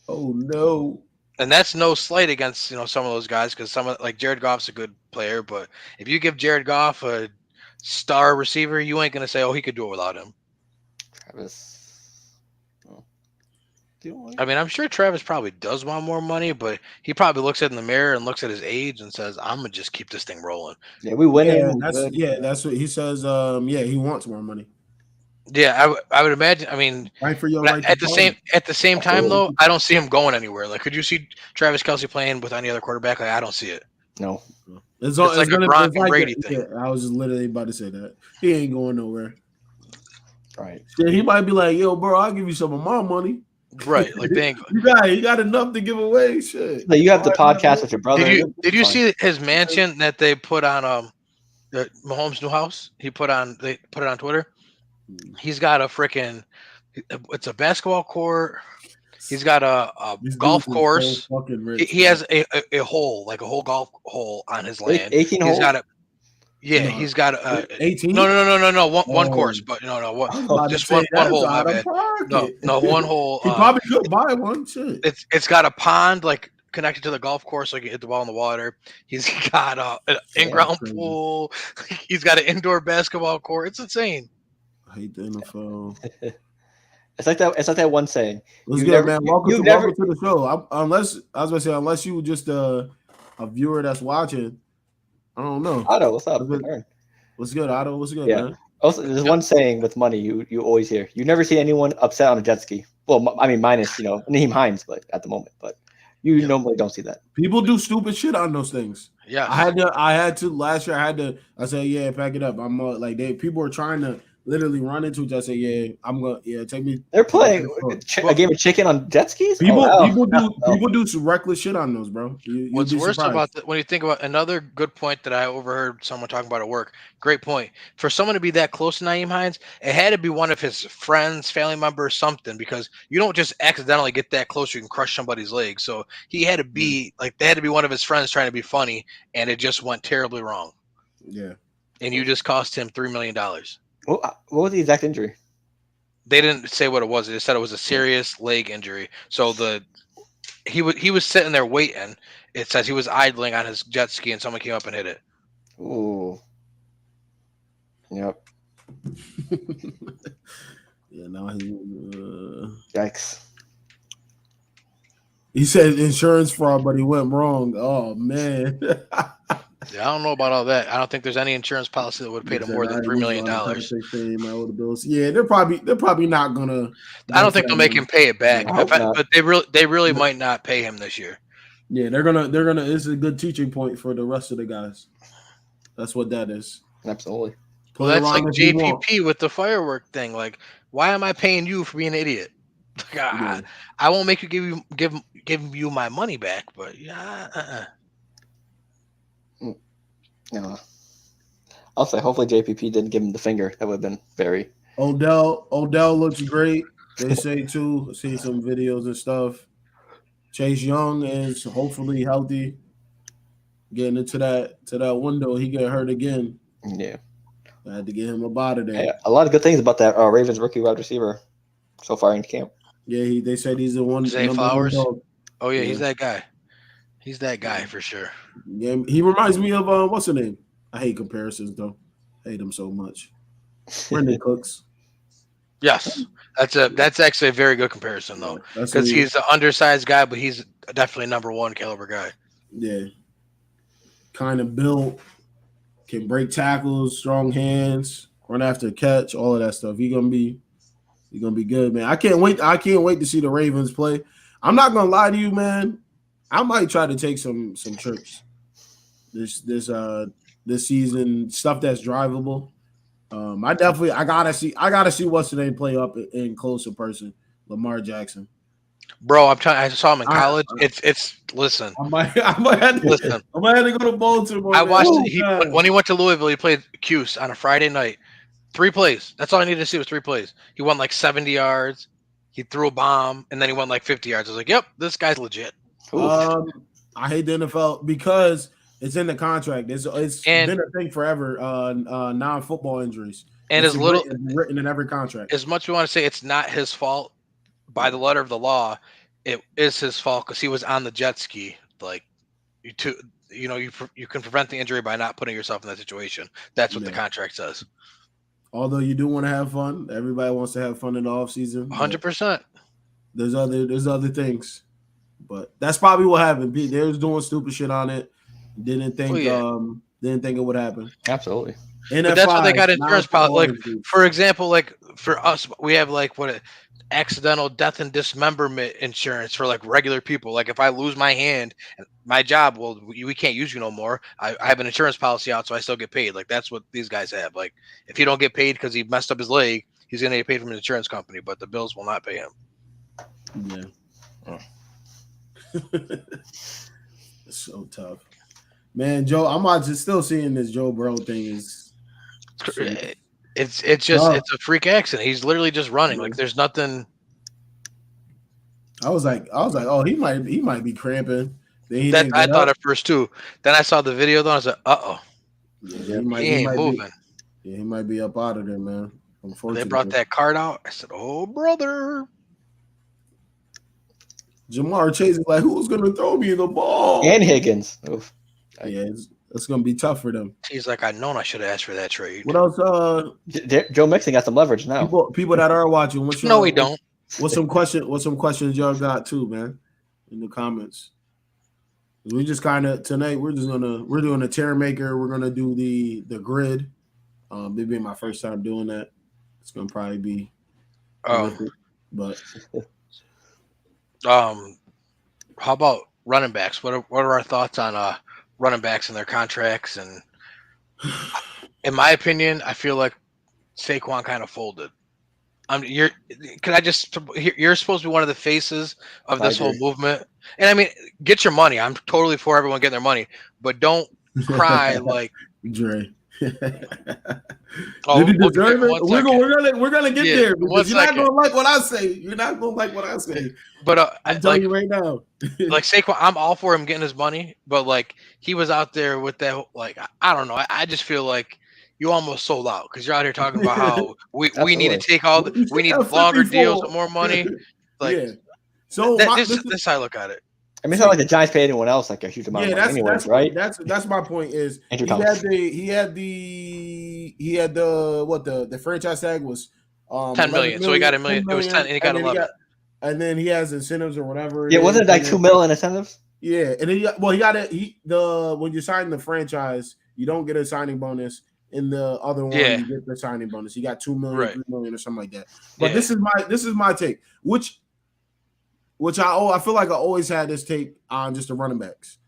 Oh no. And that's no slight against some of those guys because like Jared Goff's a good player, but if you give Jared Goff a star receiver, you ain't gonna say, "Oh, he could do it without him." Travis. I mean, I'm sure Travis probably does want more money, but he probably looks in the mirror and looks at his age and says, "I'm gonna just keep this thing rolling." Yeah, we win. That's what he says. He wants more money. Yeah, I would imagine. I mean, at the same time though, I don't see him going anywhere. Like, could you see Travis Kelce playing with any other quarterback? Like, I don't see it. No, it's like a Gronk and Brady thing. Yeah, I was just literally about to say that he ain't going nowhere. Right? Yeah, he might be like, "Yo, bro, I'll give you some of my money." Right, like they ain't. you got enough to give away. Shit. So you have the podcast with your brother. Did you see his mansion that they put on the Mahomes' new house? They put it on Twitter. He's got a freaking. It's a basketball court. He's got a golf course. He has a hole, like a whole golf hole on his land. 18 holes. He's got 18. No. One course, but just one hole. My bad. No, one hole. He probably could buy one. Shit. It's got a pond like connected to the golf course, so you can hit the ball in the water. He's got an in-ground pool. He's got an indoor basketball court. It's insane. I hate the NFL. It's like that one saying. What's good, man? Welcome to the show. Unless you just a viewer that's watching. I don't know. Otto, what's up? What's good, Otto? What's good, man? Also, there's one saying with money you always hear. You never see anyone upset on a jet ski. Well, I mean, minus Naeem Hines, but at the moment, but you normally don't see that. People do stupid shit on those things. Yeah, I had to last year. I said, yeah, pack it up. I'm people are trying to literally run into it. I say, yeah, I'm gonna take me. They're playing a game of chicken on jet skis. People do some reckless shit on those, bro. What's worse about when you think about another good point that I overheard someone talking about at work. Great point. For someone to be that close to Naeem Hines, it had to be one of his friends, family members, something, because you don't just accidentally get that close. You can crush somebody's leg. So he had to be they had to be one of his friends trying to be funny, and it just went terribly wrong. Yeah. And you just cost him $3 million. What was the exact injury? They didn't say what it was. They just said it was a serious leg injury. So he was sitting there waiting. It says he was idling on his jet ski and someone came up and hit it. Ooh. Yep. Yeah. Now he. Yikes. He said insurance fraud, but he went wrong. Oh man. Yeah, I don't know about all that. I don't think there's any insurance policy that would pay them more than $3 million. Yeah, they're probably not gonna. I don't think they'll make him pay it back. I hope not. But they really might not pay him this year. Yeah, they're gonna. It's a good teaching point for the rest of the guys. That's what that is. Absolutely. Well, that's like JPP with the firework thing. Like, why am I paying you for being an idiot? I won't make you give you my money back, but yeah. I'll say hopefully JPP didn't give him the finger. That would have been very. Odell looks great. They say too. I see some videos and stuff. Chase Young is hopefully healthy. Getting into that window, he got hurt again. Yeah, I had to get him up out of there. Yeah, a lot of good things about that Ravens rookie wide receiver so far in camp. Yeah, they said he's the one. Zay Flowers. Oh yeah, he's that guy. He's that guy for sure. Yeah, he reminds me of what's the name? I hate comparisons though. I hate him so much. Brandon Cooks. Yes, that's actually a very good comparison though, because he's an undersized guy, but he's definitely number one caliber guy. Yeah, kind of built, can break tackles, strong hands, run after catch, all of that stuff. He's gonna be good, man. I can't wait to see the Ravens play. I'm not gonna lie to you, man. I might try to take some trips this season, stuff that's drivable. I gotta see what's the name play up in close in person. Lamar Jackson, bro. I saw him in college. Listen. I might have to go to Baltimore. I watched when he went to Louisville. He played Cuse on a Friday night. 3 plays. That's all I needed to see was 3 plays. He won like 70 yards. He threw a bomb, and then he won like 50 yards. I was like, "Yep, this guy's legit." I hate the NFL because it's in the contract. It's been a thing forever. Non-football injuries, and it's written in every contract. As much as we want to say it's not his fault by the letter of the law, it is his fault because he was on the jet ski. Like you can prevent the injury by not putting yourself in that situation. That's what the contract says. Although you do want to have fun, everybody wants to have fun in the off season. 100%. There's other things, but that's probably what happened. They was doing stupid shit on it. Didn't think it would happen. Absolutely. But that's what they got insurance policy. Like for example, like for us, we have like accidental death and dismemberment insurance for like regular people. Like if I lose my hand, my job, well, we can't use you no more. I have an insurance policy out, so I still get paid. Like that's what these guys have. Like if he don't get paid because he messed up his leg, he's gonna get paid from an insurance company, but the bills will not pay him. Yeah. It's so tough, man. Joe, I'm just still seeing this Joe Burrow thing is. It's a freak accident. He's literally just running. Like there's nothing. I was like, oh, he might be cramping. Then I thought at first too. Then I saw the video. Then I was like, uh-oh. Yeah, he ain't moving. He might be up out of there, man. Unfortunately, they brought that card out. I said, oh, brother. Jamar Chase is like, who's gonna throw me the ball? And Higgins. Oof. Yeah, it's gonna be tough for them. He's like, I known I should have asked for that trade. What else? Joe Mixon got some leverage now. People that are watching, we don't. What's some questions y'all got too, man? In the comments. We just kind of tonight we're doing a tear maker. We're gonna do the grid. It being my first time doing that. It's gonna probably be but how about running backs? What are our thoughts on running backs and their contracts? And in my opinion, I feel like Saquon kind of folded. You're supposed to be one of the faces of this whole movement. And I mean, get your money. I'm totally for everyone getting their money, but don't cry like Dre. Oh, Did he deserve it? We're gonna get there because you're not gonna like what I say. You're not gonna like what I say. But I'm telling you right now. Like Saquon, I'm all for him getting his money, but like he was out there with that. Like I don't know. I just feel like you almost sold out because you're out here talking about how we need to take we need longer deals with more money. Like, yeah. So this is how I look at it. I mean, it's not like the Giants paid anyone else like a huge amount of money anyways, right? That's my point. Is he had the franchise tag was $10 million. So he got $1 million. It was 10, and he got 11. and then he has incentives or whatever. Yeah, wasn't it like $2 million in incentives? Yeah, and he got it. When you sign the franchise, you don't get a signing bonus. In the other one, you get the signing bonus. You got 2 million, 3 million, or something like that. But this is my take, which I feel like I always had this take on just the running backs.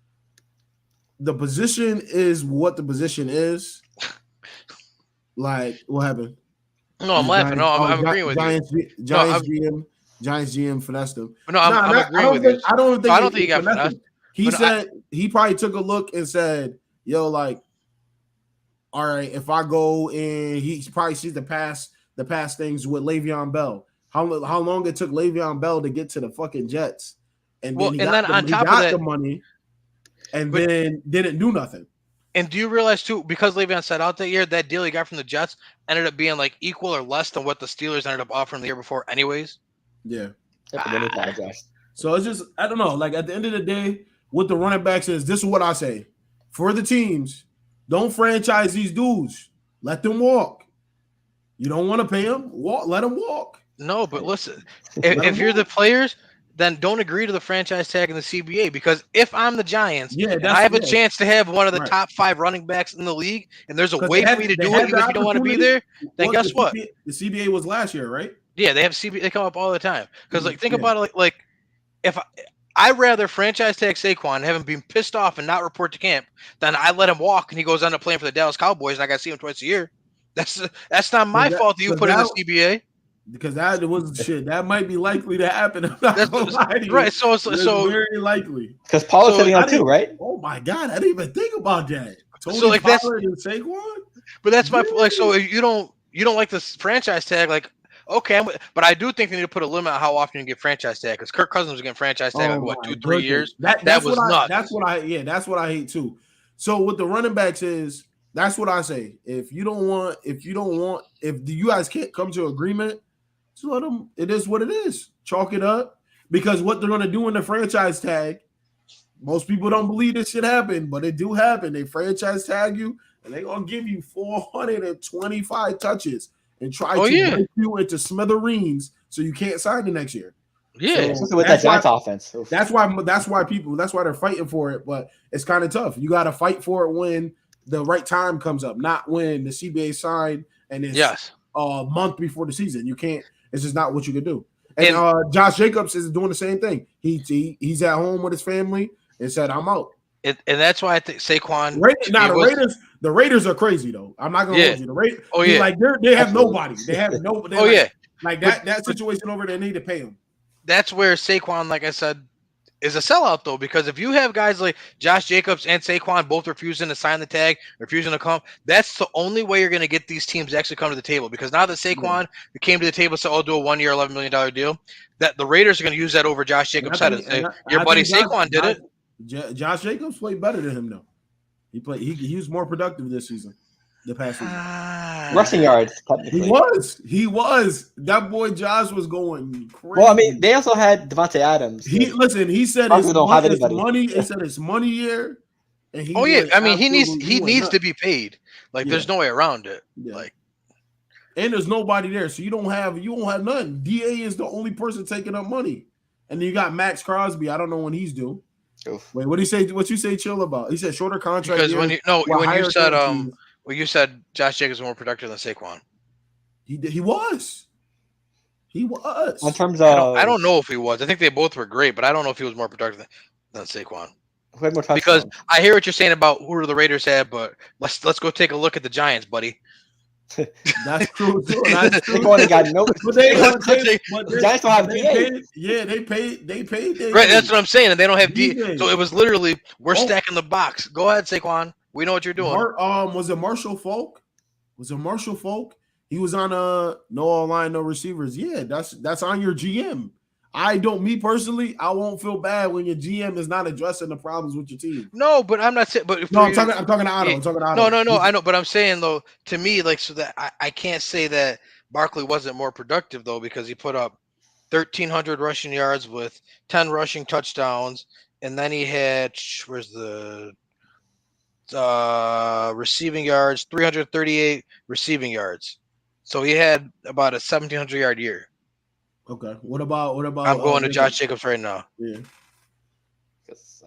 The position is what the position is. Like, what happened? No, I'm laughing. No, I'm agreeing with you. Giants GM finessed him. No, I'm agreeing with you. I don't think he got finessed. He said he probably took a look and said, "Yo, like, all right, if I go and he probably sees the past things with Le'Veon Bell. How long it took Le'Veon Bell to get to the fucking Jets, and then he got the money, and then didn't do nothing." And do you realize too, because Le'Veon sat out that year, that deal he got from the Jets ended up being like equal or less than what the Steelers ended up offering the year before, anyways. Yeah. So it's just, I don't know. Like, at the end of the day, what the running backs is, this is what I say for the teams: don't franchise these dudes. Let them walk. You don't want to pay them? Walk. Let them walk. No, but listen, if you're the players, then don't agree to the franchise tag in the CBA, because if I'm the Giants, and I have a chance to have one of the top 5 running backs in the league, and there's a way for me to do it even if you don't want to be there, then guess what? The CBA was last year, right? Yeah, they have CBA. They come up all the time. Because think about it, like if I'd rather franchise tag Saquon and have him being pissed off and not report to camp than I let him walk and he goes on to playing for the Dallas Cowboys and I got to see him twice a year. That's not my fault that you put in the CBA. Because that was shit. That might be likely to happen. I'm not gonna lie to you. Right. So very likely. Because Pollard's sitting on 2, right? Oh my God, I didn't even think about that. Tony Pollard and Saquon. But that's my like. So if you don't like this franchise tag, like, okay, but I do think they need to put a limit on how often you get franchise tag, because Kirk Cousins was getting franchise tag like what 2-3 years. That was nuts. That's what I hate too. So with the running backs is, that's what I say. If you guys can't come to agreement, just let them. It is what it is. Chalk it up, because what they're going to do in the franchise tag, most people don't believe this shit happened, but it do happen. They franchise tag you, and they're going to give you 425 touches and try to break you into smithereens so you can't sign the next year. Yeah, so with that Giants offense. That's why they're fighting for it, but it's kind of tough. You got to fight for it when the right time comes up, not when the CBA signed and it's a month before the season. You can't. It's just not what you can do. And Josh Jacobs is doing the same thing. He's at home with his family and said, "I'm out." And that's why I think Saquon. The Raiders are crazy though. I'm not gonna hold you. The Raiders, like they have nobody. They have no. Like that situation over there, they need to pay him. That's where Saquon, like I said, is a sellout though, because if you have guys like Josh Jacobs and Saquon both refusing to sign the tag, refusing to come, that's the only way you're going to get these teams to actually come to the table. Because now that Saquon came to the table, so I'll do a 1-year, $11 million deal, that the Raiders are going to use that over Josh Jacobs' head and say, your buddy Saquon did it. Josh Jacobs played better than him though. He was more productive this season. The past season. Rushing yards, technically. He was. That boy Josh was going crazy. Well, I mean, they also had Devontae Adams. He said his money. He said it's money year. And he he needs to be paid. Like there's no way around it. Yeah. Like, and there's nobody there, so you don't have nothing. DA is the only person taking up money, and then you got Max Crosby. I don't know when he's due. Oof. Wait, what do you say? What you say? Chill about? He said shorter contract. Because when you said Josh Jacobs was more productive than Saquon. He was. In terms of, I don't know if he was. I think they both were great, but I don't know if he was more productive than Saquon. Because I hear what you're saying about who the Raiders have, but let's go take a look at the Giants, buddy. That's true too. That's true. The Giants don't have DA. They paid. Right, that's what I'm saying, and they don't have DA. So it was literally stacking the box. Go ahead, Saquon. We know what you're doing. Was it Marshall Falk? He was on no online, no receivers. Yeah, that's on your GM. Me personally, I won't feel bad when your GM is not addressing the problems with your team. No, but I'm not saying. But I'm talking to Otto. No, I know. But I'm saying though, to me, like, so that I can't say that Barkley wasn't more productive though, because he put up 1,300 rushing yards with 10 rushing touchdowns, and then he had receiving yards, 338 receiving yards. So he had about a 1,700 yard year. Okay. What about? I'm going to Josh Jacobs right now. Yeah.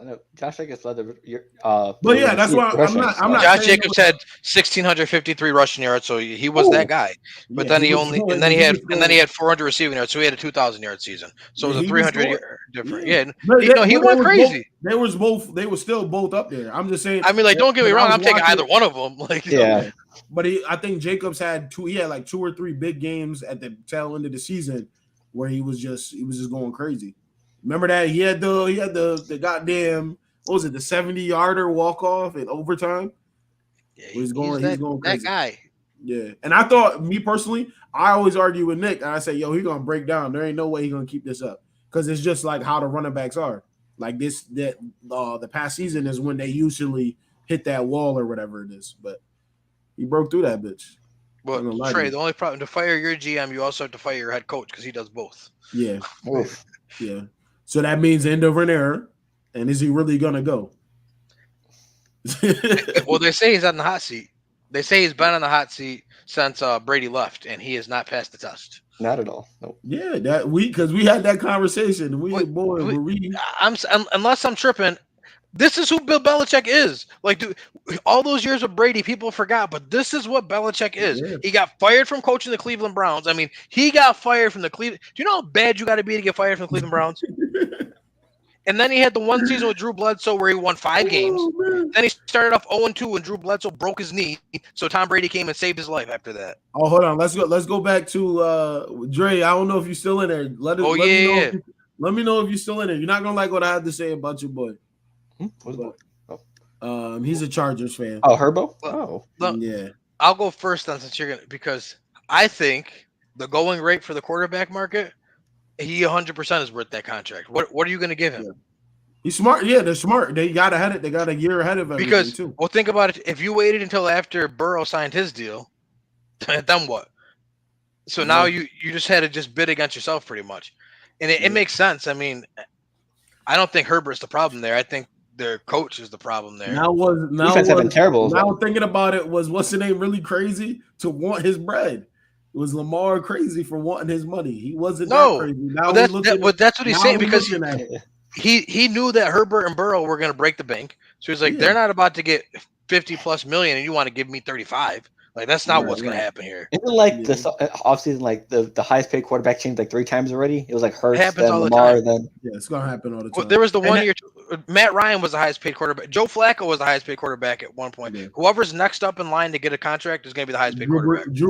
I know Josh Jacobs led the. But yeah, that's why I'm not. Josh Jacobs had 1,653 rushing yards, so he was that guy. But then he had 400 receiving yards, so he had a 2,000-yard season. So it was a 300 different. Yeah, he went crazy. They were still both up there. I'm just saying. I mean, like, don't get me wrong. I'm taking either one of them. Like, yeah. But I think Jacobs had two. He had like 2 or 3 big games at the tail end of the season where he was just going crazy. Remember that he had the goddamn, what was it, the 70-yarder walk off in overtime? Yeah, he's going crazy. That guy. Yeah, and I thought, me personally, I always argue with Nick, and I say, yo, he's gonna break down. There ain't no way he's gonna keep this up because it's just like how the running backs are. Like the past season is when they usually hit that wall or whatever it is, but he broke through that bitch. But Trey, the only problem to fire your GM, you also have to fire your head coach because he does both. Yeah, yeah. So that means end of an era, and is he really gonna go? Well, they say he's on the hot seat. They say he's been on the hot seat since Brady left, and he has not passed the test. Not at all. Nope. Yeah, because we had that conversation. Unless I'm tripping, this is who Bill Belichick is. Like, dude, all those years with Brady, people forgot, but this is what Belichick is. Yeah. He got fired from coaching the Cleveland Browns. I mean, he got fired from the Cleveland. Do you know how bad you got to be to get fired from the Cleveland Browns? And then he had the one season with Drew Bledsoe where he won 5 games. Then he started off 0-2 when Drew Bledsoe broke his knee. So Tom Brady came and saved his life after that. Oh, hold on. Let's go back to Dre. I don't know if you're still in there. Let me know if you're still in there. You're not gonna like what I have to say about your boy. He's a Chargers fan. Oh, Herbo? Yeah. I'll go first then, since you're gonna, because I think the going rate for the quarterback market, he 100% is worth that contract. What are you going to give him? Yeah. He's smart. Yeah, they're smart. They got a year ahead of everything because, too. Well, think about it. If you waited until after Burrow signed his deal, then what? So now you just had to just bid against yourself pretty much. And it makes sense. I mean, I don't think Herbert's the problem there. I think their coach is the problem there. Now thinking about it, what's the name really crazy to want his bread? Was Lamar crazy for wanting his money? He wasn't that crazy. Now that's what he's saying, because he knew that Herbert and Burrow were going to break the bank. So he's like, they're not about to get 50+ million, and you want to give me 35. Like, that's not what's going to happen here. Isn't like this offseason, like the highest paid quarterback changed like 3 times already? It was like Hurts, then Lamar, then it's going to happen all the time. Well, there was the one year Matt Ryan was the highest paid quarterback. Joe Flacco was the highest paid quarterback at one point. Yeah. Whoever's next up in line to get a contract is going to be the highest paid quarterback. Drew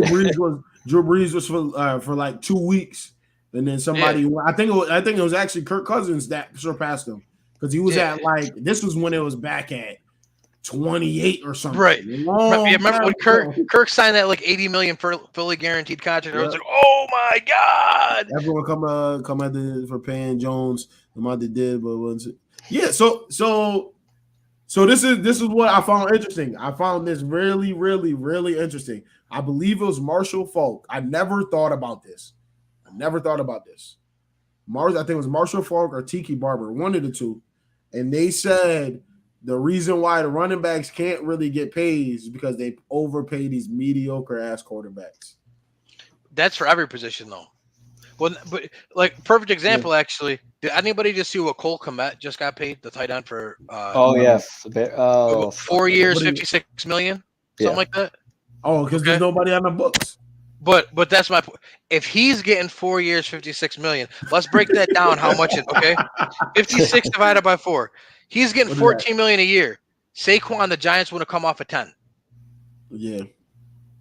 Brees was for like 2 weeks, and then somebody. Yeah. I think it was actually Kirk Cousins that surpassed him, because he was at like, this was when it was back at 28 or something. Right. Remember when Kirk signed that like $80 million fully guaranteed contract? I was like, oh my God. Everyone come at for paying Jones. The amount they did, but was it? Yeah. So this is what I found interesting. I found this really, really, really interesting. I believe it was Marshall Faulk. I never thought about this. I think it was Marshall Faulk or Tiki Barber, one of the two. And they said the reason why the running backs can't really get paid is because they overpay these mediocre ass quarterbacks. That's for every position, though. Well, but like, perfect example, actually. Did anybody just see what Cole Kmet just got paid, the tight end for? 4 years, $56 million, something like that. Oh, because there's nobody on the books. But that's my point. If he's getting 4 years, $56 million, let's break that down. How much it? Okay, 56 divided by 4. He's getting $14 million a year. Saquon, the Giants would have come off at 10. Yeah.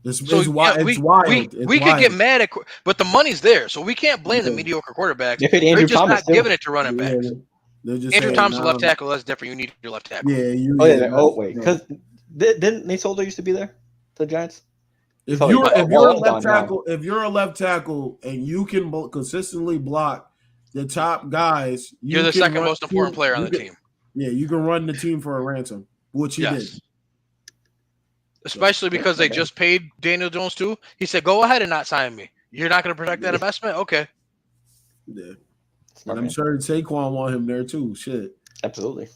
It's wild. We could get mad at, but the money's there, so we can't blame the mediocre quarterbents. They're just not giving it to running backs. Andrew Thomas, left tackle, that's different. You need your left tackle. Wait, because didn't Nate Solder used to be there? The Giants. If you're a left tackle and you can consistently block the top guys, you're the second most important player on the team. Yeah, you can run the team for a ransom, which he did. Especially because they just paid Daniel Jones too. He said, "Go ahead and not sign me. You're not going to protect that investment, okay?" Yeah, and I'm sure Saquon want him there too. Shit, absolutely.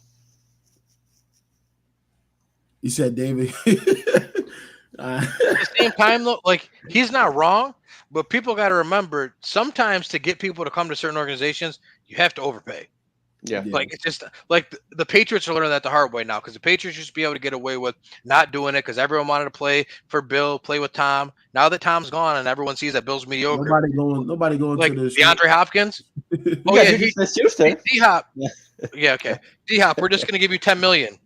He said, "David." At the same time, though, like, he's not wrong. But people got to remember, sometimes to get people to come to certain organizations, you have to overpay. Yeah. Like it's just like the Patriots are learning that the hard way now because the Patriots used to be able to get away with not doing it because everyone wanted to play for Bill, play with Tom. Now that Tom's gone and everyone sees that Bill's mediocre, nobody going like to this. DeAndre Hopkins. Oh yeah, D-Hop. Yeah, okay. D-Hop, we're just gonna give you $10 million.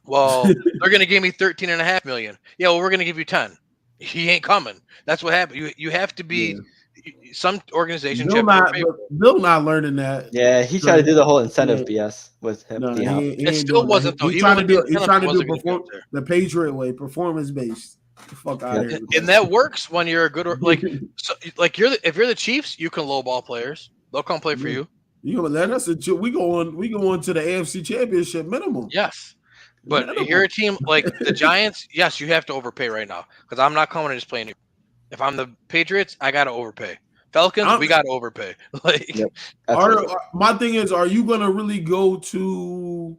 Well, they're gonna give me $13.5 million. Yeah, well, we're gonna give you 10. He ain't coming. That's what happened. You have to be. Yeah. Some organizations. Bill not learning that. Yeah, he tried to do the whole incentive BS with him. No, it still wasn't though. He's trying to do the Patriot way, performance based. Fuck out of here. And that works when you're a good if you're the Chiefs, you can lowball players. They'll come play for you. You gonna let us? We go on to the AFC Championship minimum. Yes. But you're a team like the Giants, yes, you have to overpay right now because I'm not coming to just playing you. If I'm the Patriots, I got to overpay. Falcons, we got to overpay. My thing is, are you going to really go to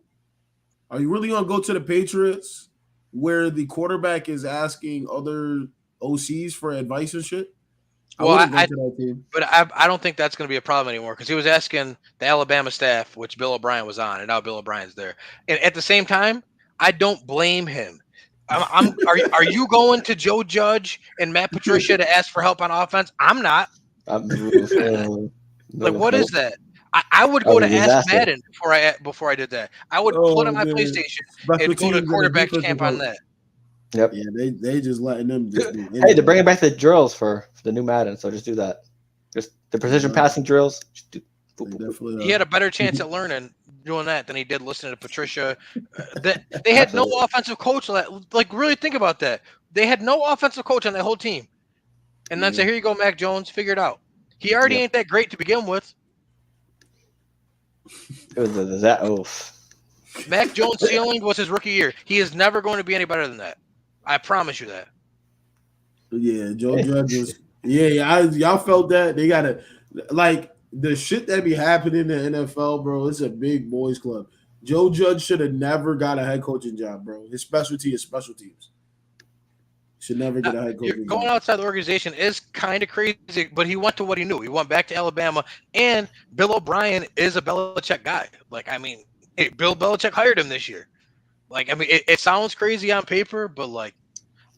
the Patriots where the quarterback is asking other OCs for advice and shit? I don't think that's going to be a problem anymore because he was asking the Alabama staff, which Bill O'Brien was on, and now Bill O'Brien's there. And at the same time, I don't blame him. Are you going to Joe Judge and Matt Patricia to ask for help on offense? I'm not. What is that? I would go to Ask Madden before I did that. I would put on my PlayStation and go to quarterback camp on that. Yep. Yeah, they just letting them just do Hey, they're bringing back the drills for the new Madden, so just do that. Just the precision passing drills. He had a better chance at learning doing that than he did listening to Patricia. They had no offensive coach. Like, really think about that. They had no offensive coach on that whole team. And then say, here you go, Mac Jones, figure it out. He already ain't that great to begin with. Mac Jones' ceiling was his rookie year. He is never going to be any better than that. I promise you that. Yeah, Joe Judge is. Y'all felt that they gotta the shit that be happening in the NFL, bro. It's a big boys club. Joe Judge should have never got a head coaching job, bro. His specialty is special teams. Should never get a head coaching job. Going outside the organization is kind of crazy, but he went to what he knew. He went back to Alabama, and Bill O'Brien is a Belichick guy. Bill Belichick hired him this year. It sounds crazy on paper, but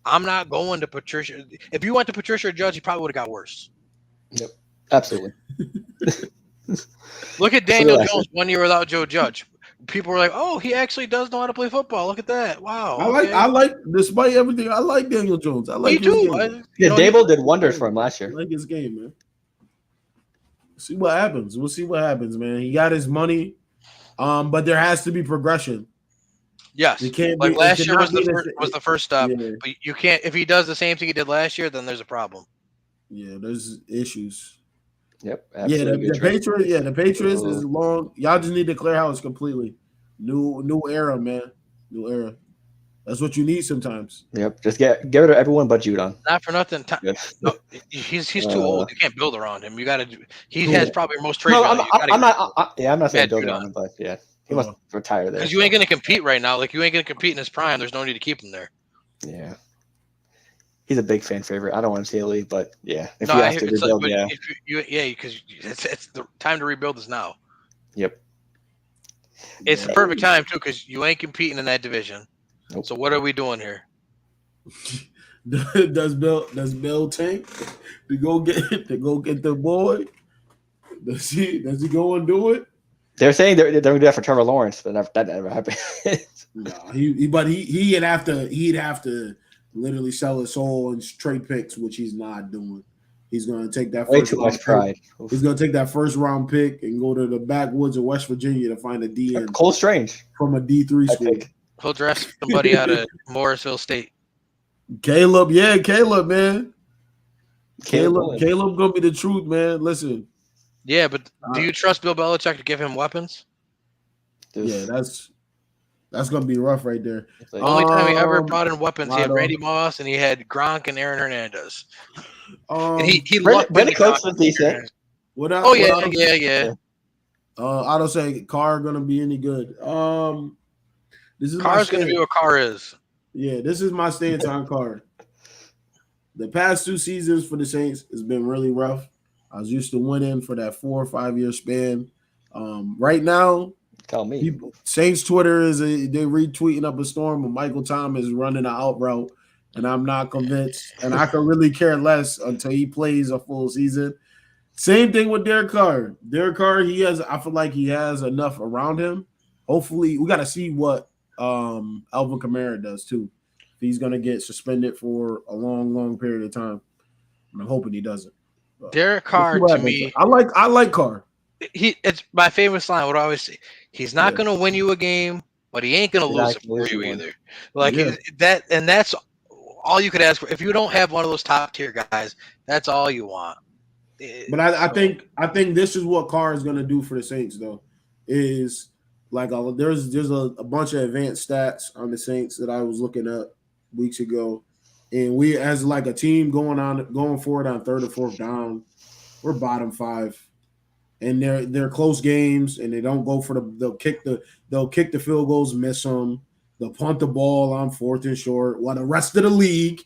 I'm not going to Patricia. If you went to Patricia or Judge, he probably would have got worse. Yep, absolutely. Look at Daniel Jones 1 year without Joe Judge. People were like, "Oh, he actually does know how to play football. Look at that! Wow." I like, despite everything, I like Daniel Jones. I like me too. Dable did wonders for him last year. I like his game, man. See what happens. We'll see what happens, man. He got his money, but there has to be progression. Yes, last year was the first stop. Yeah. But you can't if he does the same thing he did last year, then there's a problem. Yeah, there's issues. Yep. Yeah, the Patriots. Yeah, the Patriots is long. Y'all just need to clear house completely. New era, man. New era. That's what you need sometimes. Yep. Just get rid of everyone but Judon. Not for nothing. No, he's too old. You can't build around him. You got to. He has probably most trade. I'm not saying build around him, but yeah, he must retire there. Because you ain't going to compete right now. You ain't going to compete in his prime. There's no need to keep him there. Yeah. He's a big fan favorite. I don't want to see a league, but yeah, if you have to rebuild, because it's the time to rebuild is now. Yep. It's the perfect time too, because you ain't competing in that division. Nope. So what are we doing here? Does Bill tank to go get the boy? Does he go and do it? They're saying they're going to do that for Trevor Lawrence, but that never happened. No, he'd have to literally sell his soul and trade picks, which he's not doing. He's going to take that way too much pride. He's going to take that first round pick and go to the backwoods of West Virginia to find a DN. Cole Strange from a D3 school. He'll draft somebody out of Morrisville State. Caleb, man. Caleb gonna be the truth, man. Listen. Yeah, but do you trust Bill Belichick to give him weapons? Yeah, that's gonna be rough right there. The only time he ever brought in weapons, he had Randy Moss and he had Gronk and Aaron Hernandez. And he Brandon Cooks was decent. Yeah. I don't say Carr gonna be any good. This is Carr's gonna be what Carr is. Yeah, this is my stance on Carr. the past 2 seasons for the Saints has been really rough. I was used to winning for that 4 or 5 year span. Right now, tell me. Saints Twitter they're retweeting up a storm, but Michael Thomas is running an out route, and I'm not convinced. And I could really care less until he plays a full season. Same thing with Derek Carr. Derek Carr, I feel like he has enough around him. Hopefully, we got to see what Alvin Kamara does too. If he's going to get suspended for a long, long period of time, and I'm hoping he doesn't. But Derek Carr, to me, I like Carr. It's my famous line. What I always say: he's not going to win you a game, but he ain't going to lose it for you either. Like that, and that's all you could ask for. If you don't have one of those top tier guys, that's all you want. But I think this is what Carr is going to do for the Saints, though. Is like there's a bunch of advanced stats on the Saints that I was looking at weeks ago, and we as like a team going forward on 3rd or 4th down, we're bottom 5, and they're close games, and they don't go for they'll kick the field goals, miss them, they'll punt the ball on 4th and short, while the rest of the league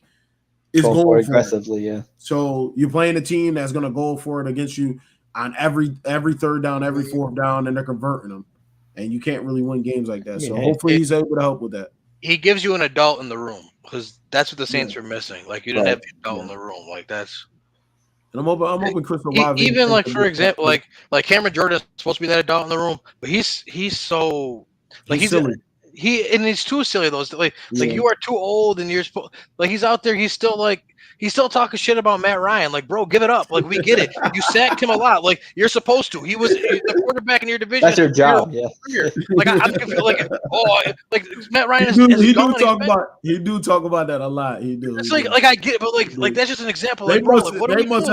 is going for aggressively, yeah. So you're playing a team that's going to go for it against you on every 3rd down, every 4th down, and they're converting them. And you can't really win games like that. So hopefully he's able to help with that. He gives you an adult in the room because that's what the Saints were missing. Like you didn't have the adult in the room. Like that's. And I'm hoping Chris Olave. Even like for example, like Cameron Jordan is supposed to be that adult in the room, but he's so like he's silly. He's too silly. Those like you are too old and you're supposed like he's out there. He's still talking shit about Matt Ryan. Like, bro, give it up. Like, we get it. You sacked him a lot. Like, you're supposed to. He was the quarterback in your division. That's your job. Yeah. Like, I'm confused. Like Matt Ryan is. He do talk about that a lot. He do. It's like I get it, but like that's just an example. Like, bro, they must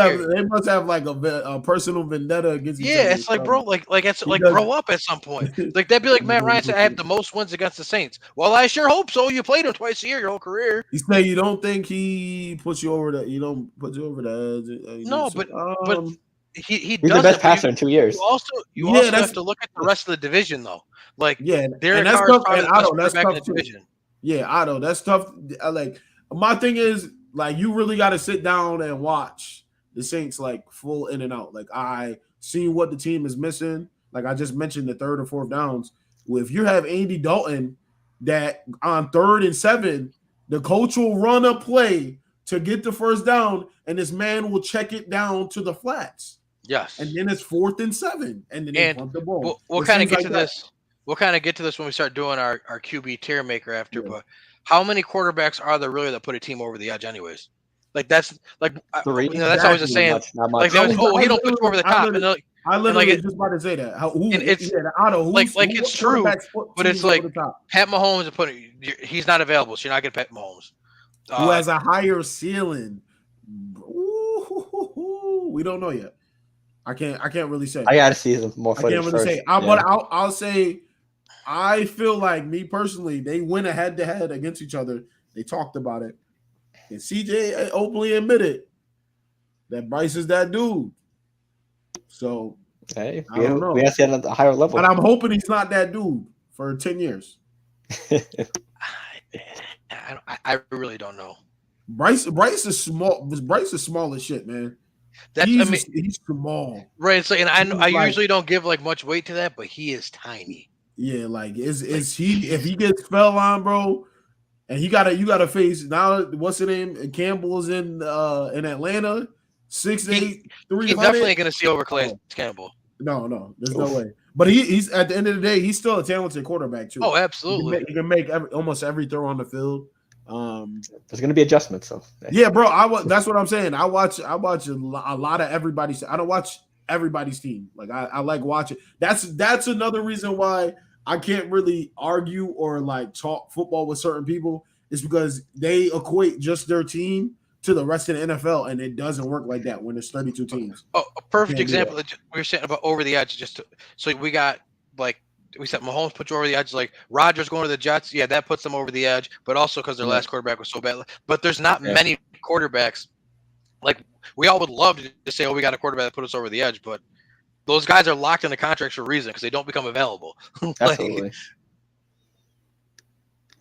have like a personal vendetta against each other. Yeah, it's like, bro, like it's like grow up at some point. Like that'd be like Matt Ryan said, I have the most wins against the Saints. Well, I sure hope so. You played him twice a year your whole career. You say you don't think he puts you over the edge. No, but he does the best passer in 2 years. You also have to look at the rest of the division though. Like Derek Carr is probably the best quarterback in the division. Yeah, Otto, that's tough. Like my thing is like you really got to sit down and watch the Saints like full in and out. Like I see what the team is missing. Like I just mentioned the 3rd or 4th downs. If you have Andy Dalton that on 3rd and 7, the coach will run a play to get the 1st down, and this man will check it down to the flats. Yes. And then it's 4th and 7, and then they punt the ball. We'll kind of get to this. We'll kind of get to this when we start doing our QB tier maker after. Yeah. But how many quarterbacks are there really that put a team over the edge, anyways? Like that's like 3. That's always the saying. Like he don't put you over the top. I literally was just about to say that. It's true, but it's like Pat Mahomes is putting. He's not available, so you're not getting Pat Mahomes. Who has a higher ceiling? Ooh, we don't know yet. I can't really say. I gotta see some more footage. I can't really say. But I'll say, I feel like me personally, they went head to head against each other. They talked about it, and CJ openly admitted that Bryce is that dude. So hey, we have to see at a higher level. But I'm hoping he's not that dude for 10 years. I really don't know. Bryce is small. Bryce is small as shit, man. He's small. Right. It's like, and I usually don't give like much weight to that, but he is tiny. Yeah, like is he if he gets fell on, bro, and you gotta face now what's the name? Campbell's in Atlanta, 6'8", 300. He's definitely gonna see over Calais Campbell. No, there's no way. But he's at the end of the day, he's still a talented quarterback too. Oh, absolutely. He can make almost every throw on the field. There's going to be adjustments, so yeah, bro. That's what I'm saying. I watch a lot of everybody's. I don't watch everybody's team. Like I like watching. That's another reason why I can't really argue or like talk football with certain people. Is because they equate just their team to the rest of the NFL, and it doesn't work like that when there's 32 teams. Oh, a perfect example that we were saying about over the edge. So we got like we said, Mahomes put you over the edge. Like Rodgers going to the Jets, yeah, that puts them over the edge. But also because their last quarterback was so bad. But there's not many quarterbacks. Like we all would love to say, oh, we got a quarterback that put us over the edge, but those guys are locked into contracts for a reason because they don't become available. Absolutely.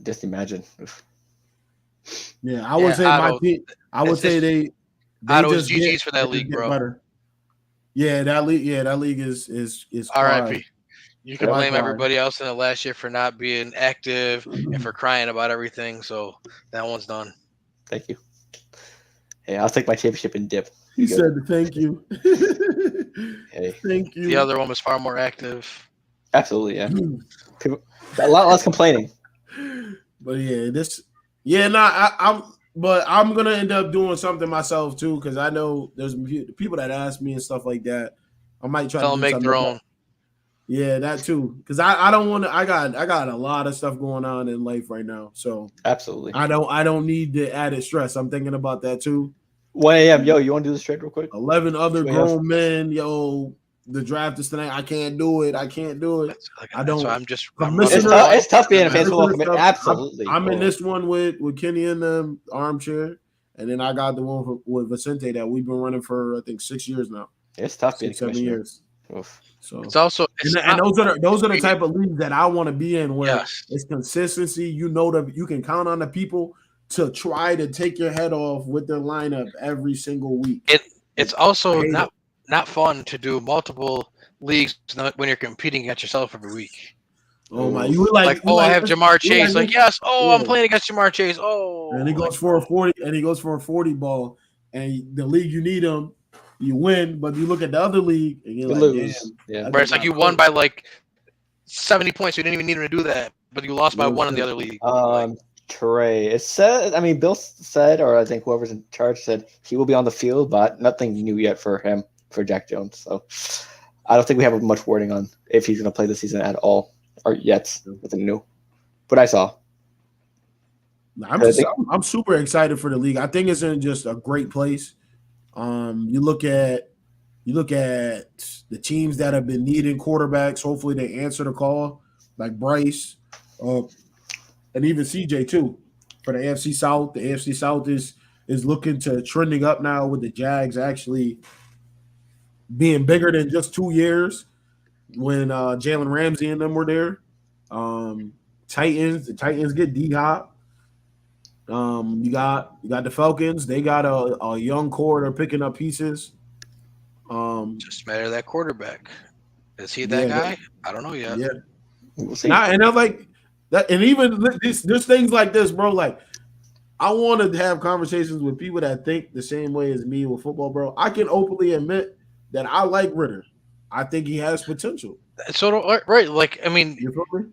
Just imagine. Yeah, I would say I would say they it was just GG's for that league, bro. Better. Yeah, that league is RIP. You can blame everybody else in the last year for not being active and for crying about everything. So that one's done. Thank you. Hey, I'll take my championship and dip. He said thank you. Hey. Thank you. The other one was far more active. Absolutely, yeah. A lot less complaining. But I'm gonna end up doing something myself too, because I know there's people that ask me and stuff like that. I might try to make their own. Yeah, that too. Because I don't want to. I got a lot of stuff going on in life right now, so absolutely. I don't need the added stress. I'm thinking about that too. 1 a.m. Yo, you want to do this trade real quick? 11 other grown men. Yo, the draft is tonight. I can't do it. I don't. So I'm just. It's tough being a fan football committee. Absolutely. I'm in this one with Kenny and the armchair, and then I got the one with Vicente that we've been running for I think 6 years now. It's tough being 7 years. Oof. So it's also and those are the type of leagues that I want to be in, where it's consistency. You know that you can count on the people to try to take your head off with their lineup every single week. It's also not fun to do multiple leagues when you're competing against yourself every week. Oh my! You were like, I have Jamar Chase. Yes. Oh, I'm playing against Jamar Chase. Oh, and he goes for a 40, and he goes for a 40 ball, and the league you need him, you win. But you look at the other league, and you lose. Yeah, where it's like you won by like 70 points. You didn't even need him to do that, but you lost by 1 in the other league. Trey, it said. I mean, Bill said, or I think whoever's in charge said he will be on the field, but nothing new yet for him, for Jack Jones. So I don't think we have much wording on if he's going to play this season at all, or yet. Nothing new. But I saw. I'm super excited for the league. I think it's in just a great place. You look at the teams that have been needing quarterbacks. Hopefully, they answer the call, like Bryce. And even CJ too for the AFC South. The AFC South is looking to trending up now with the Jags actually being bigger than just 2 years when Jalen Ramsey and them were there. The Titans get D-Hop. You got the Falcons. They got a young core. They're picking up pieces. Just matter of that quarterback. Is he that guy? I don't know yet. Yeah. We'll see. And I'm like that, and even there's things like this, bro. Like, I want to have conversations with people that think the same way as me with football, bro. I can openly admit that I like Ritter. I think he has potential. So right, like I mean,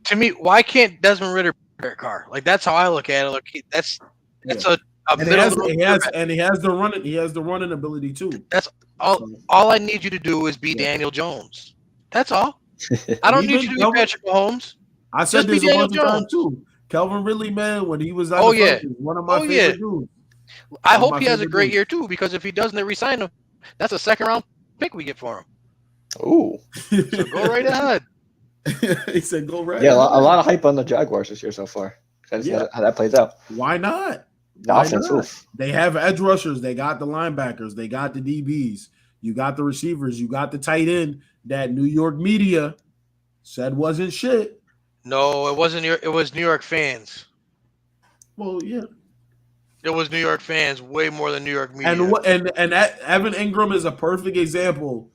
to me, why can't Desmond Ritter be a car? Like that's how I look at it. Look, that's a and he has the running ability too. That's all. All I need you to do is be Daniel Jones. That's all. I don't need you to be Patrick Mahomes. I said this a bunch of times too. Calvin Ridley, man, when he was out one of my favorite dudes. I hope he has a great year too, because if he doesn't, they resign him. That's a second-round pick we get for him. Ooh. So go right ahead. He said go right ahead. Yeah, a lot of hype on the Jaguars this year so far. That's how that plays out. Why not? They have edge rushers. They got the linebackers. They got the DBs. You got the receivers. You got the tight end that New York media said wasn't shit. No, it wasn't. It was New York fans. Well, yeah. It was New York fans way more than New York media. And Evan Ingram is a perfect example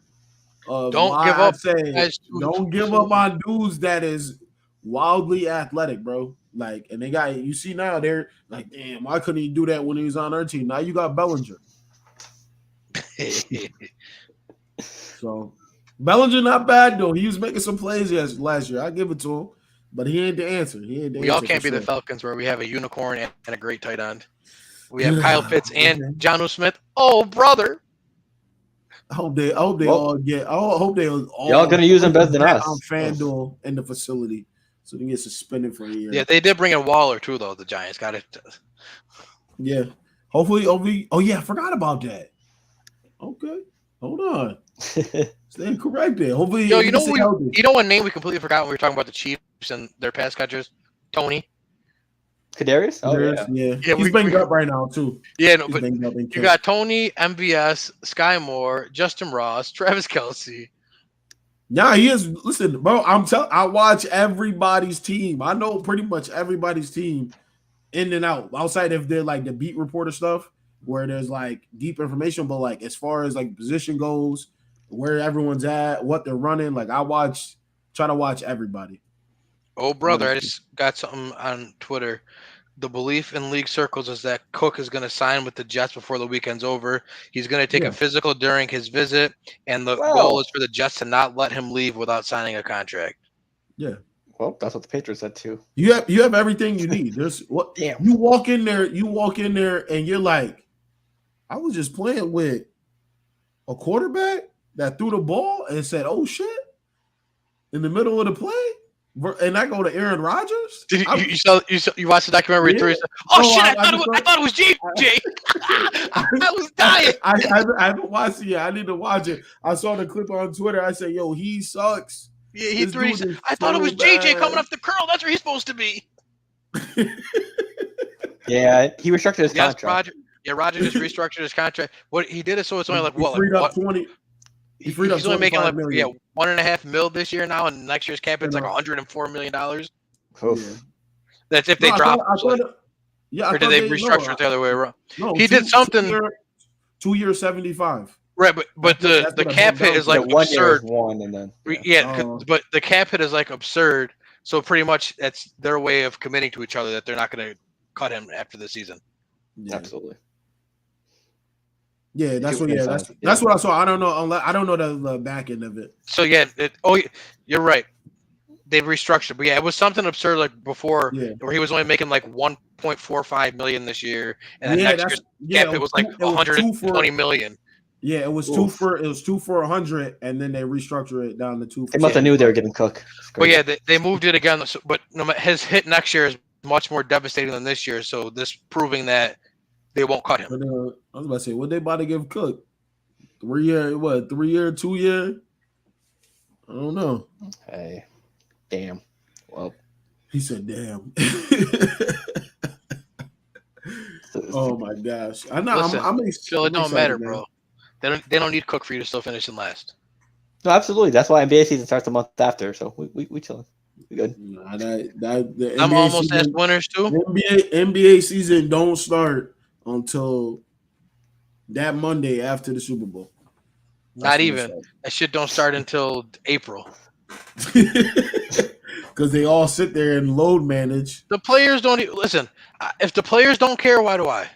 of don't give up on dudes that is wildly athletic, bro. Like, and they got, you see now they're like, damn, why couldn't he do that when he was on our team? Now you got Bellinger. So Bellinger not bad though. He was making some plays last year. I give it to him, but he ain't the answer. We all can't be the Falcons where we have a unicorn and a great tight end. We have Kyle Pitts and Jonnu Smith. Oh, brother. I hope they all get. I hope they all. Y'all gonna use them better than us on FanDuel in the facility, so they get suspended for a year. Yeah, they did bring in Waller too, though. The Giants got it. Yeah, hopefully. Oh yeah, I forgot about that. Okay, hold on. Stay corrected. Hopefully, you know what name we completely forgot when we were talking about the Chiefs and their pass catchers? Tony. Kadarius? Oh yeah. He's banged up right now too. Yeah, no, but you got Tony, MVS, Sky Moore, Justin Ross, Travis Kelce. Yeah, he is. Listen, bro, I watch everybody's team. I know pretty much everybody's team in and out. Outside if they're like the beat reporter stuff, where there's like deep information, but like as far as like position goes, where everyone's at, what they're running, like try to watch everybody. Oh, brother, I just got something on Twitter. The belief in league circles is that Cook is going to sign with the Jets before the weekend's over. He's going to take a physical during his visit, and the goal is for the Jets to not let him leave without signing a contract. Yeah. Well, that's what the Patriots said too. You have everything you need. There's what Damn. You walk in there, and you're like, I was just playing with a quarterback that threw the ball and said, "Oh shit," in the middle of the play, and I go to Aaron Rodgers. Did you watched the documentary? Yeah. Shit! I thought it was JJ. I was dying. I haven't watched it yet. I need to watch it. I saw the clip on Twitter. I said, "Yo, he sucks." Yeah, he threw. I thought it was JJ coming off the curl. That's where he's supposed to be. Yeah, he restructured his contract. Roger just restructured his contract. What he did is so it's only like what? Freed up 20. He's only making like $1.5 million this year now, and next year's cap is like $104 million. Oof. That's if they drop. Or did they restructure it the other way around? No, he did something. 2 years 75. Right, but the cap hit is like absurd. But the cap hit is like absurd. So pretty much that's their way of committing to each other that they're not going to cut him after the season. Yeah. Absolutely. Yeah, that's what I saw. I don't know the back end of it. So yeah, you're right. They restructured, but yeah, it was something absurd like before, where he was only making like $1.45 million this year, and then next year's cap hit was like $120 million. Yeah, it was two for 100, and then they restructured it down to 2. They must have knew they were getting Cook. But yeah, they moved it again. But his hit next year is much more devastating than this year. So this proving that they won't cut him. But, I was about to say, what they about to give Cook? 3 year, 2 year? I don't know. Hey, damn. Well, he said, "Damn." Oh my gosh! I know. Listen, Phil, it don't matter, bro. They don't need Cook for you to still finish in last. No, absolutely. That's why NBA season starts a month after. So we chilling. We good. Nah, the I'm NBA almost season, as winners too. NBA season don't start until that Monday after the Super Bowl. Not even. That shit don't start until April. Because they all sit there and load manage. The players don't listen. If the players don't care, why do I?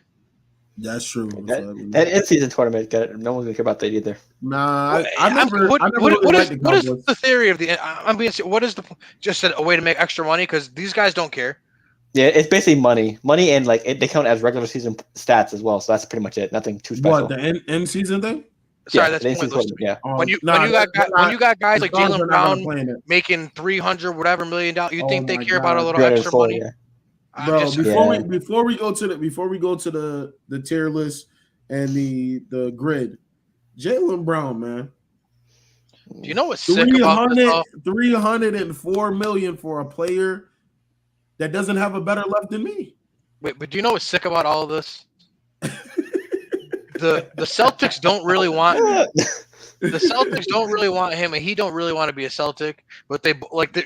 That's true. That in-season tournament, no one's gonna care about that either. Nah, what is the theory of the? I'm being. What is just a way to make extra money? Because these guys don't care. Yeah, it's basically money, and like they count as regular season stats as well. So that's pretty much it. Nothing too special. What, the end season thing? Sorry, that's pointless. Yeah. When you got guys like Jaylen Brown making $300 whatever million, you think they care about a little extra money? Yeah. Bro, before we go to the tier list and the grid, Jaylen Brown, man. Do you know what's sick about this? $304 million for a player that doesn't have a better left than me. Wait, but do you know what's sick about all of this? The Celtics don't really want him, and he don't really want to be a Celtic. But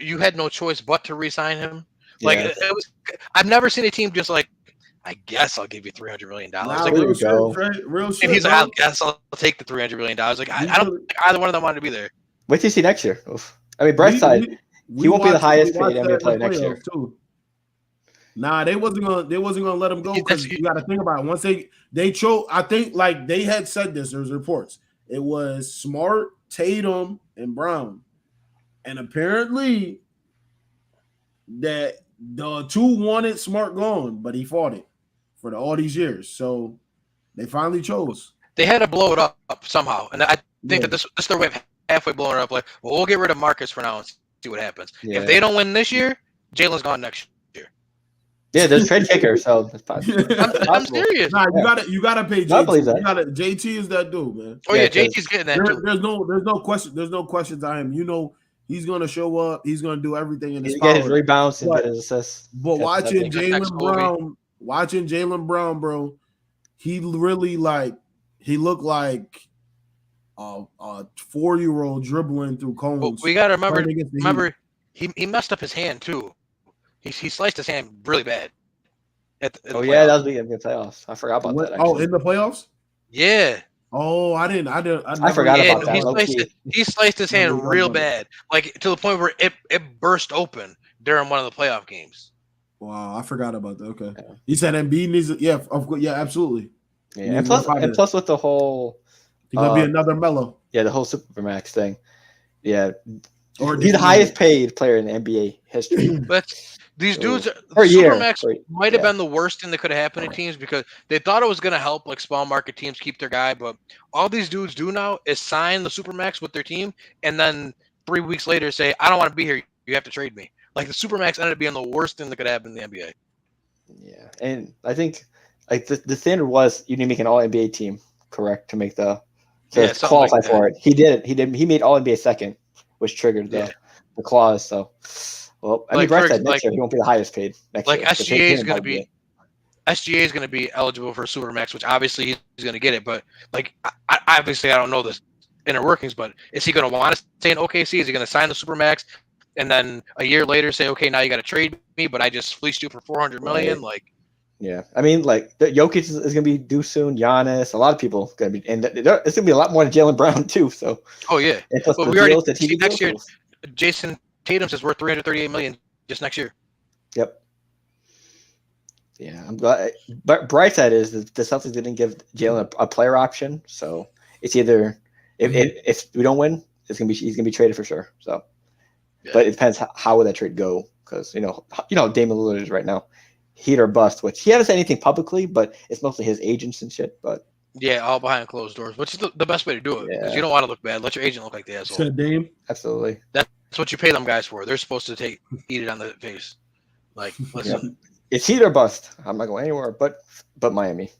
you had no choice but to re-sign him. Like it was, I've never seen a team just like, I guess I'll give you $300 million. Like, real shit, and he's like, I guess I'll take the $300 million. Like I don't think either one of them wanted to be there. Wait till you see next year. Oof. I mean, bright side, he won't be the highest paid NBA player next year. Too. Nah, they wasn't gonna let him go because you got to think about it. Once they chose, I think like they had said this. There's reports. It was Smart, Tatum, and Brown, and apparently that the two wanted Smart gone, but he fought it for all these years. So they finally chose. They had to blow it up somehow, and I think that this is their way of halfway blowing it up. Like, well, we'll get rid of Marcus for now and see what happens. Yeah. If they don't win this year, Jalen's gone next year. Yeah, there's trade kicker, so I'm serious. Nah, you gotta pay JT. I believe that. JT is that dude, man. Oh yeah, JT's getting that too. There's no question. There's no questions on him. You know, he's gonna show up. He's gonna do everything in his power. Get his rebounds and get his assists. But watching Jaylen Brown, bro, he really he looked like a 4-year-old dribbling through cones. But we gotta remember he messed up his hand too. He sliced his hand really bad, At the that playoffs. was in the playoffs. I forgot about that. Oh, in the playoffs? Yeah. Oh, I didn't. I forgot about that. He sliced his hand real bad, like to the point where it burst open during one of the playoff games. Wow, I forgot about that. Okay, he said Embiid needs. Of course, yeah, absolutely. Yeah, and plus with the whole, he's gonna be another Melo. Yeah, the whole Supermax thing. Yeah, he's the highest paid player in the NBA history. But these dudes, Supermax might have been the worst thing that could have happened to teams because they thought it was going to help like small market teams keep their guy, but all these dudes do now is sign the Supermax with their team, and then 3 weeks later say, "I don't want to be here. You have to trade me." Like the Supermax ended up being the worst thing that could happen in the NBA. Yeah, and I think the standard was you need to make an All NBA team, correct, to make to qualify for it. He did it. He made All NBA second, which triggered the clause. So, well, I mean, Brett said next year he won't be the highest paid next year. SGA is going to be eligible for a Supermax, which obviously he's going to get it. But like, I don't know the inner workings, but is he going to want to stay in OKC? Is he going to sign the Supermax and then a year later say, okay, now you got to trade me, but I just fleeced you for $400 million? Like. Yeah, I mean, like the Jokic is going to be due soon. Giannis, a lot of people going to be, and it's going to be a lot more than Jaylen Brown too. So, oh yeah, but we already see next year. Jason Tatum's is worth $338 million just next year. Yep. Yeah, I'm glad. But bright side is that the Celtics didn't give Jaylen a player option, so it's either if we don't win, he's gonna be traded for sure. So, but it depends how would that trade go, because you know Damian Lillard is right now. Heat or bust, which he hasn't said anything publicly, but it's mostly his agents and shit. But yeah, all behind closed doors, which is the best way to do it because you don't want to look bad. Let your agent look like the asshole. Said Dame. Absolutely. That's what you pay them guys for. They're supposed to eat it on the face. Like, listen, it's heat or bust. I'm not going anywhere, but Miami.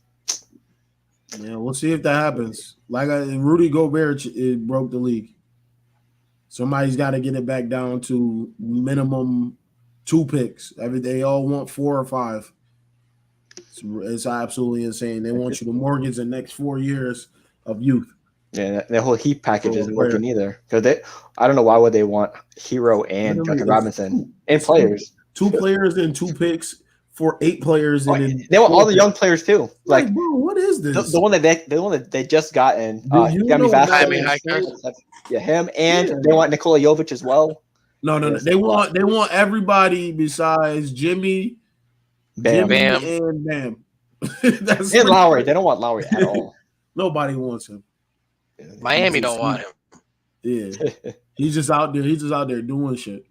Yeah, we'll see if that happens. Like Rudy Gobert, it broke the league. Somebody's got to get it back down to minimum 2 picks. They all want 4 or 5. It's absolutely insane. They want you to mortgage the next 4 years of youth. Yeah, the whole Heat package isn't working either. Because I don't know why would they want Hero and Duncan Robinson and players. 2 players and 2 picks for 8 players. And then they want all the young players too. Like, bro, what is this? The one that they just got in. Yeah, him and they want Nikola Jovic as well. No. They want everybody besides Jimmy, Bam, and Bam. And Lowry. They don't want Lowry at all. Nobody wants him. Miami don't want him. Yeah, he's just out there. He's just out there doing shit.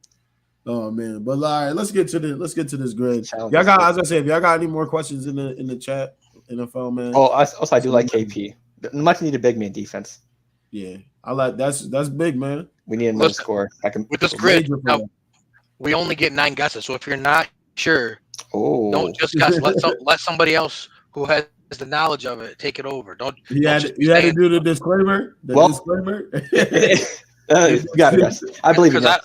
Oh man! But all right, let's get to this grid. Y'all got, as I said, if y'all got any more questions in the chat, NFL man. Oh, also I do like KP. Much needed big man defense. Yeah, I like that's big, man. We need another score. With this grid, now, we only get 9 guesses. So if you're not sure, don't just guess. Let somebody else who has the knowledge of it take it over. You had to do the disclaimer. Disclaimer. You got it. I believe because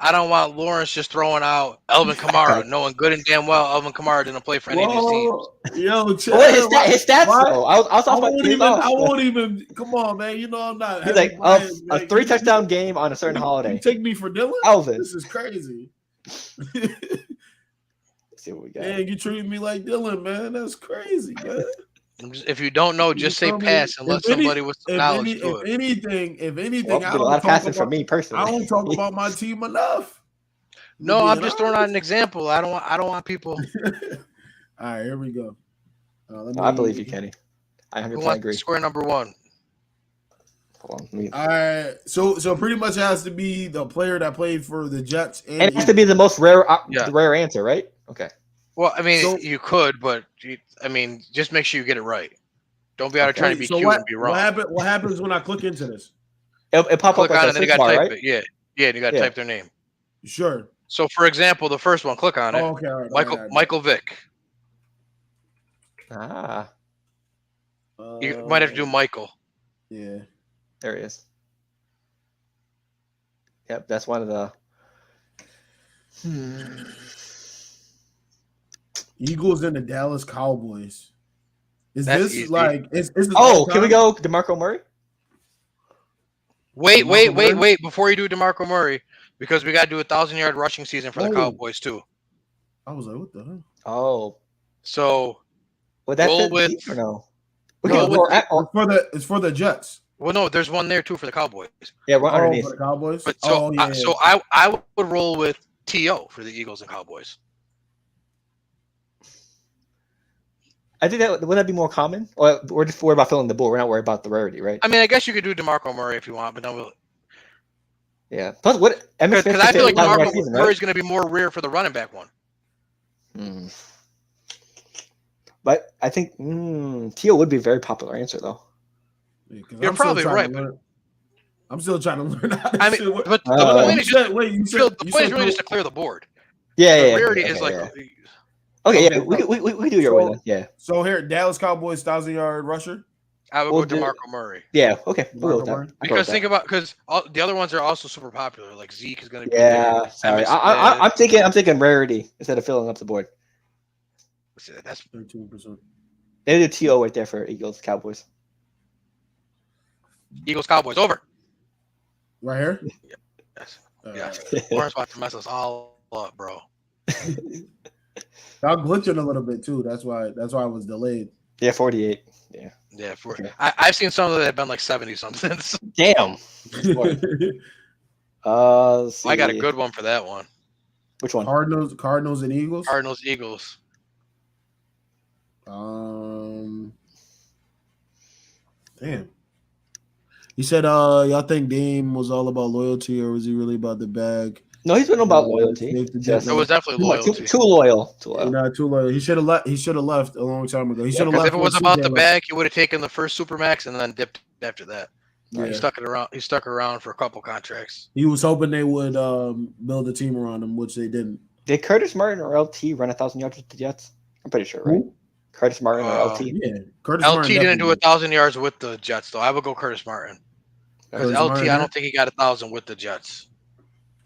I don't want Lawrence just throwing out Alvin Kamara, knowing good and damn well Alvin Kamara didn't play for any of his teams. Yo, his stats. I won't even. Come on, man. You know I'm not. He's like a 3 touchdown game on a certain holiday. You take me for Dylan? Alvin, this is crazy. Let's see what we got. Man, you treat me like Dylan, man. That's crazy, man. If you don't know, just say pass and let somebody with some knowledge do it. If anything, I don't a lot of passing from me personally. I don't talk about my team enough. No, I'm just throwing out an example. I don't want people. All right, here we go. I believe you, Kenny. I 100% agree. Square number 1. Hold on, all right, so pretty much it has to be the player that played for the Jets, and it has to be the most rare, the rare answer, right? Okay. Well, I mean, you could, but just make sure you get it right. Don't be out trying to be cute and be wrong. What happens when I click into this? It pop click up like on it, then you got to type it. Yeah, you got to type their name. Sure. So, for example, the first one, click on it. Okay, all right, Michael Vick. You might have to do Michael. Yeah. There he is. Yep, that's one of the. Eagles and the Dallas Cowboys. Is this easy. Like? Is can we go DeMarco Murray? Wait! Before you do DeMarco Murray, because we got to do a 1,000-yard rushing season for the Cowboys too. I was like, what the hell? Oh, So would that roll fit with or no? It's for the Jets. Well, no, there's one there too for the Cowboys. Yeah, we're underneath. For the Cowboys. But so, yeah. So I would roll with TO for the Eagles and Cowboys. I think would that be more common? Or we're just worried about filling the board. We're not worried about the rarity, right? I mean, I guess you could do DeMarco Murray if you want, but no. Yeah. Plus, what? Because I feel like DeMarco Murray is going to be more rare for the running back one. But I think T.O. would be a very popular answer, though. Yeah, you're probably right. I'm still trying to learn how to but the point is really just to clear the board. Yeah, the rarity is like. Okay, yeah, we do your way then. Yeah. So here, Dallas Cowboys 1,000-yard rusher. I would go DeMarco Murray. Yeah. Okay. We'll go with that. Because think about the other ones are also super popular. Like Zeke is going to be. Yeah. Sorry, I'm thinking rarity instead of filling up the board. That's 13%. They do TO right there for Eagles Cowboys. Eagles Cowboys over. Right here. Yeah. Warren's about to mess us all up, bro. I'm glitching a little bit too. That's why I was delayed. Yeah, 48. Yeah. Yeah, I've seen some that have been like 70 something. Damn. I got a good one for that one. Which one? Cardinals and Eagles. Eagles. Damn. You said y'all think Dame was all about loyalty, or was he really about the bag? No, he's been about loyalty. It was definitely loyalty. Too loyal. Not too loyal. He should have left. He should have left a long time ago. He should have left. If it was about the bag, he would have taken the first Supermax and then dipped after that. Yeah. He stuck around for a couple contracts. He was hoping they would build a team around him, which they didn't. Did Curtis Martin or LT run 1,000 yards with the Jets? I'm pretty sure, right? Curtis Martin or LT? Yeah, LT didn't do 1,000 yards with the Jets, though. I would go Curtis Martin. Because LT, I don't think he got 1,000 with the Jets.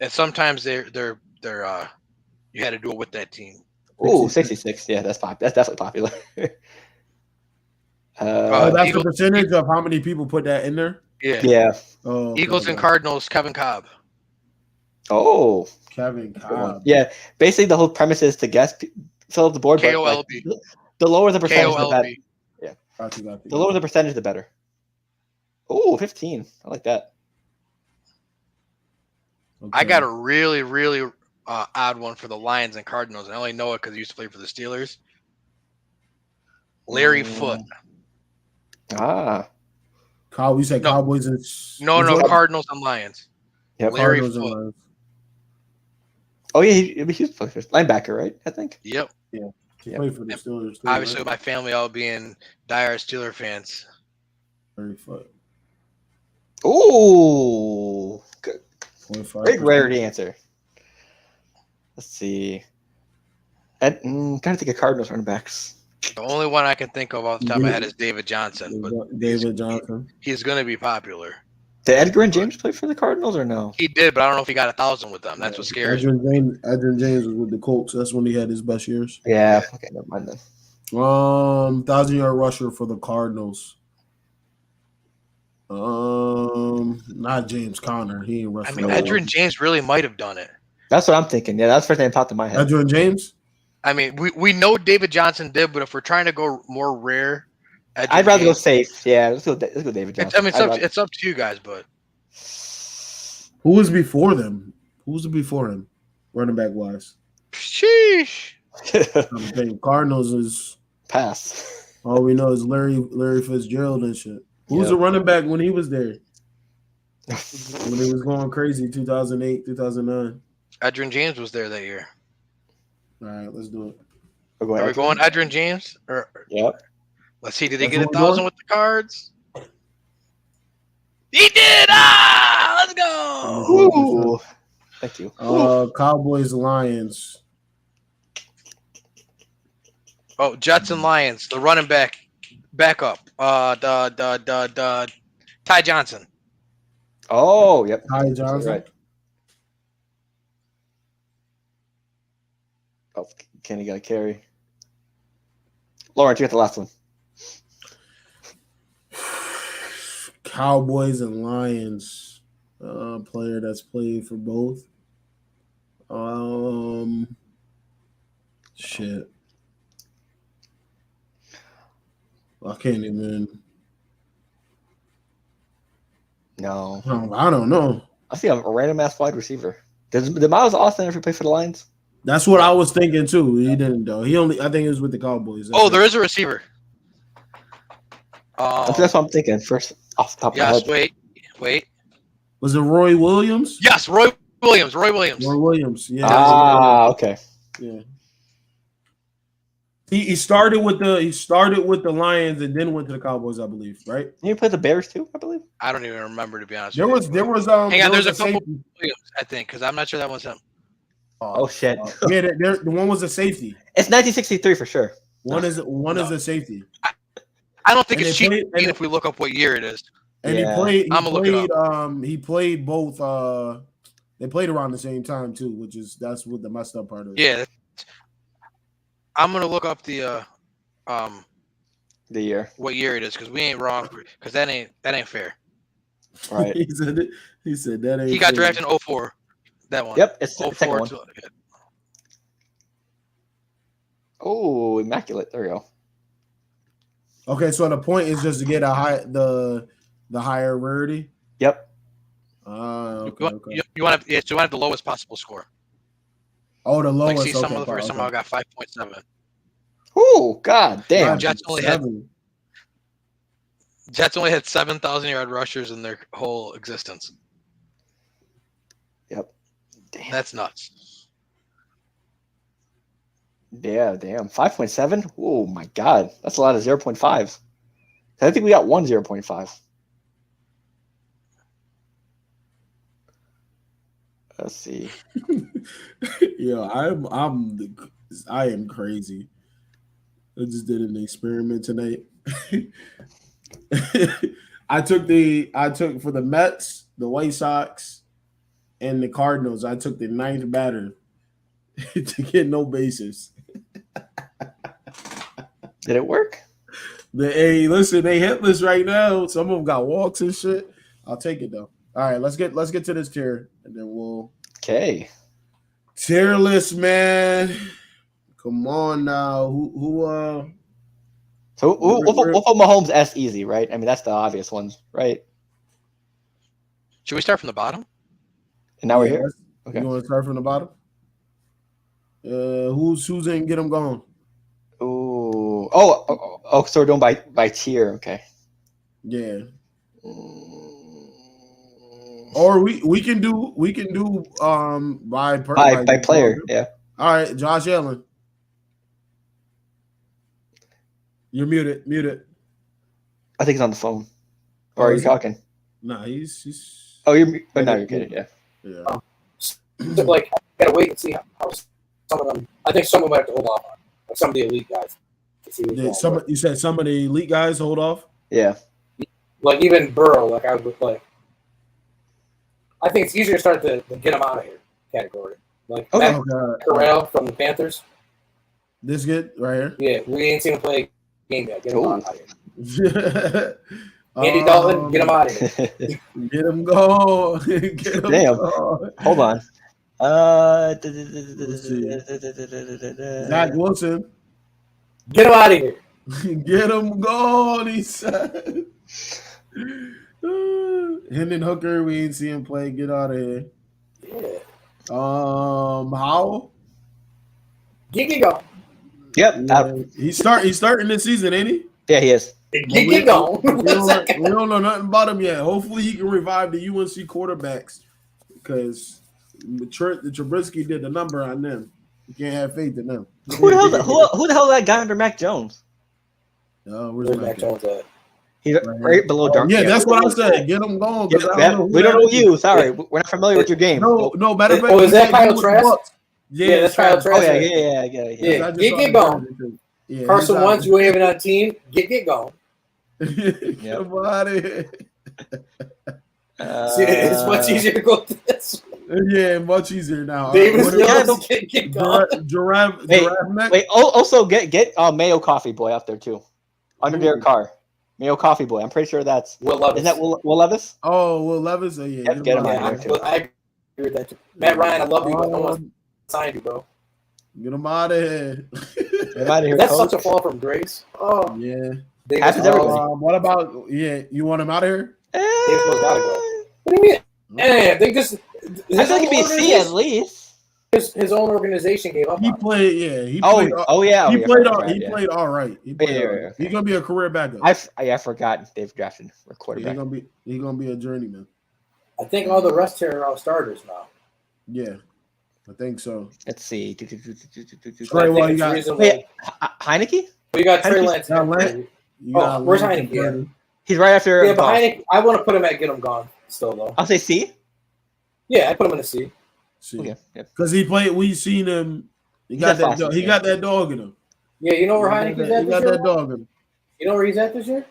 And sometimes you had to do it with that team. Oh, 66. Yeah, that's definitely popular. That's the percentage of how many people put that in there? Yeah. Oh, Eagles and Cardinals, Kevin Cobb. Oh. Kevin Cobb. Yeah. Basically, the whole premise is to fill up the board. KOLB. But, the lower the percentage, the better. Yeah. Gotcha. The lower the percentage, the better. Oh, 15. I like that. Okay. I got a really, really odd one for the Lions and Cardinals. I only know it because he used to play for the Steelers. Larry Foote. We said Cowboys and no, Cardinals and Lions. Yep. Larry Foote. Oh yeah, he was linebacker, right? I think. Yep. Yeah. Play for the Steelers. Too, obviously, right? My family all being dire Steeler fans. Larry Foote. Oh, good. 25%. Great rarity answer. Let's see. I'm trying to think of Cardinals running backs. The only one I can think of off the top of my head is David Johnson. But David Johnson. He's going to be popular. Did Edgar and James play for the Cardinals or no? He did, but I don't know if he got 1,000 with them. That's what scares me. Adrian James was with the Colts. That's when he had his best years. Yeah. Okay, never mind then. 1,000-yard rusher for the Cardinals. Not James Conner. He ain't rushing. I mean, Adrian James really might have done it. That's what I'm thinking. Yeah, that's the first thing that popped in my head. Adrian James? I mean, we know David Johnson did, but if we're trying to go more rare, I'd rather go safe. Yeah, let's go David Johnson. It's up to you guys, but who was before them? Who was before him, running back wise? Sheesh. Cardinals is pass. All we know is Larry Fitzgerald and shit. Who was the running back when he was there? When he was going crazy, 2008, 2009. Adrian James was there that year. All right, let's do it. Are we going Adrian James? Yep. Let's see. Did he get 1,000 with the Cards? He did. Let's go. Ooh. Thank you. Cowboys, Lions. Oh, Jets and Lions. The running back, backup. Ty Johnson. Oh, yep. Ty Johnson. Right. Oh, Kenny got a carry. Lawrence, you got the last one. Cowboys and Lions. Player that's played for both. Shit. I can't even. No. I don't know. I see a random ass wide receiver. Did Miles Austin ever play for the Lions? That's what I was thinking too. He didn't though. I think it was with the Cowboys. There is a receiver. That's what I'm thinking. First off the top of my head. Wait. Was it Roy Williams? Yes, Roy Williams. Roy Williams. Yeah. Okay. Yeah. He started with the Lions and then went to the Cowboys, I believe, right? You play the Bears too, I believe. I don't even remember, to be honest. There was hang on, there's a couple Williams, I think, because I'm not sure that was him. Oh shit! Yeah, the one was a safety. It's 1963 for sure. One is a safety. I don't think it's cheating if we look up what year it is. And Yeah. he played both. They played around the same time too, that's what the messed up part is. Yeah, I'm gonna look up the year, what year it is, because we ain't wrong, because that ain't fair. Right? he said that ain't. He got fair. drafted in 04. That one. Yep, it's the 04 second one. Oh, immaculate! There we go. Okay, so the point is just to get the higher rarity. Yep. Okay. You want to have the lowest possible score. Oh, the lowest. Like, see, some of the first somehow got 5.7. Oh, god damn! Jets only had 7,000-yard rushers in their whole existence. Yep. Damn. That's nuts. Yeah, damn. 5.7? Oh my god. That's a lot of 0.5s. I think we got one 0.5. Let's see. Yeah, I am crazy. I just did an experiment tonight. I took for the Mets, the White Sox, and the Cardinals. I took the 9th batter to get no bases. Did it work? Hey, listen, they hitless right now. Some of them got walks and shit. I'll take it though. All right, let's get to this tier, and then we'll. Okay. Tier list, man. Come on now. Who So we'll put Mahomes S easy, right? I mean, that's the obvious ones, right? Should we start from the bottom? And now we're here. Okay. You want to start from the bottom? Who's in? Get them going. Ooh. Oh. So we're doing by tier. Okay. Yeah. Or we can do by player. Yeah. All right, Josh Allen. You're muted. I think he's on the phone. Or are you talking? Nah, he's. Oh, you're kidding. Yeah. Like, gotta wait and see how some of them. I think some of them have to hold off on, like some of the elite guys. You said some of the elite guys hold off. Yeah. Like even Burrow, like I would play. I think it's easier to start the get him out of here category. Like Matt Corral from the Panthers. This good right here. Yeah, we ain't seen him play a game yet. Get him out of here. Andy Dalton, get him out of here. Get him go. Damn. Hold on. Zach Wilson. Get him out of here. Get him gone, he said. Hendon Hooker, we ain't see him play. Get out of here. Yeah. Howell. Get go. Yep. Yeah. He's starting this season, ain't he? Yeah, he is. Get go. We don't know nothing about him yet. Hopefully, he can revive the UNC quarterbacks because the Trubisky did the number on them. You can't have faith in them. Who the hell is that guy under Mac Jones? Where's Mac Jones at? He's right below Dark. Yeah, that's what I said. Get him going. We don't know you. Sorry, we're not familiar with your game. No, better. Oh, is that Kyle Trask? Yeah, that's Kyle Trask. Oh yeah. Get going. Yeah, Carson Wentz, you ain't even on team. Get going. Get him out of here. See, it's much easier to go to this. Yeah, much easier now. Giraffe. Wait. Also get Mayo Coffee Boy out there too, under their car. Mayo Coffee Boy. I'm pretty sure that's Will Levis. Isn't that Will Levis? Oh, Will Levis. Yeah, get him out of here too. I agree with that too. Matt Ryan, I love you, but no one's signed you, bro. Get him out of here. Get him out of here. That's such a fall from grace. Oh yeah. Happens everybody. What about you want him out of here? Davis gotta go. What do you mean? Man, they just. I feel like he'd be a C at least. His own organization gave up. He played. He played all right. Okay. He's gonna be a career backup. I forgot they've drafted a quarterback. He's gonna be a journeyman. I think all the rest here are all starters now. Yeah, I think so. Let's see. Trey, well, you got Heineke. We got Trey Lance. Where's Heineke? He's right after. Yeah, but Heineke, I want to put him at get him gone still though. I'll say C. Yeah, I put him in a C. Okay, because he played. We seen him. He got that. He got that dog in him. Yeah, you know where Heineke's at this year? He got that dog in him. You know where he's at this year?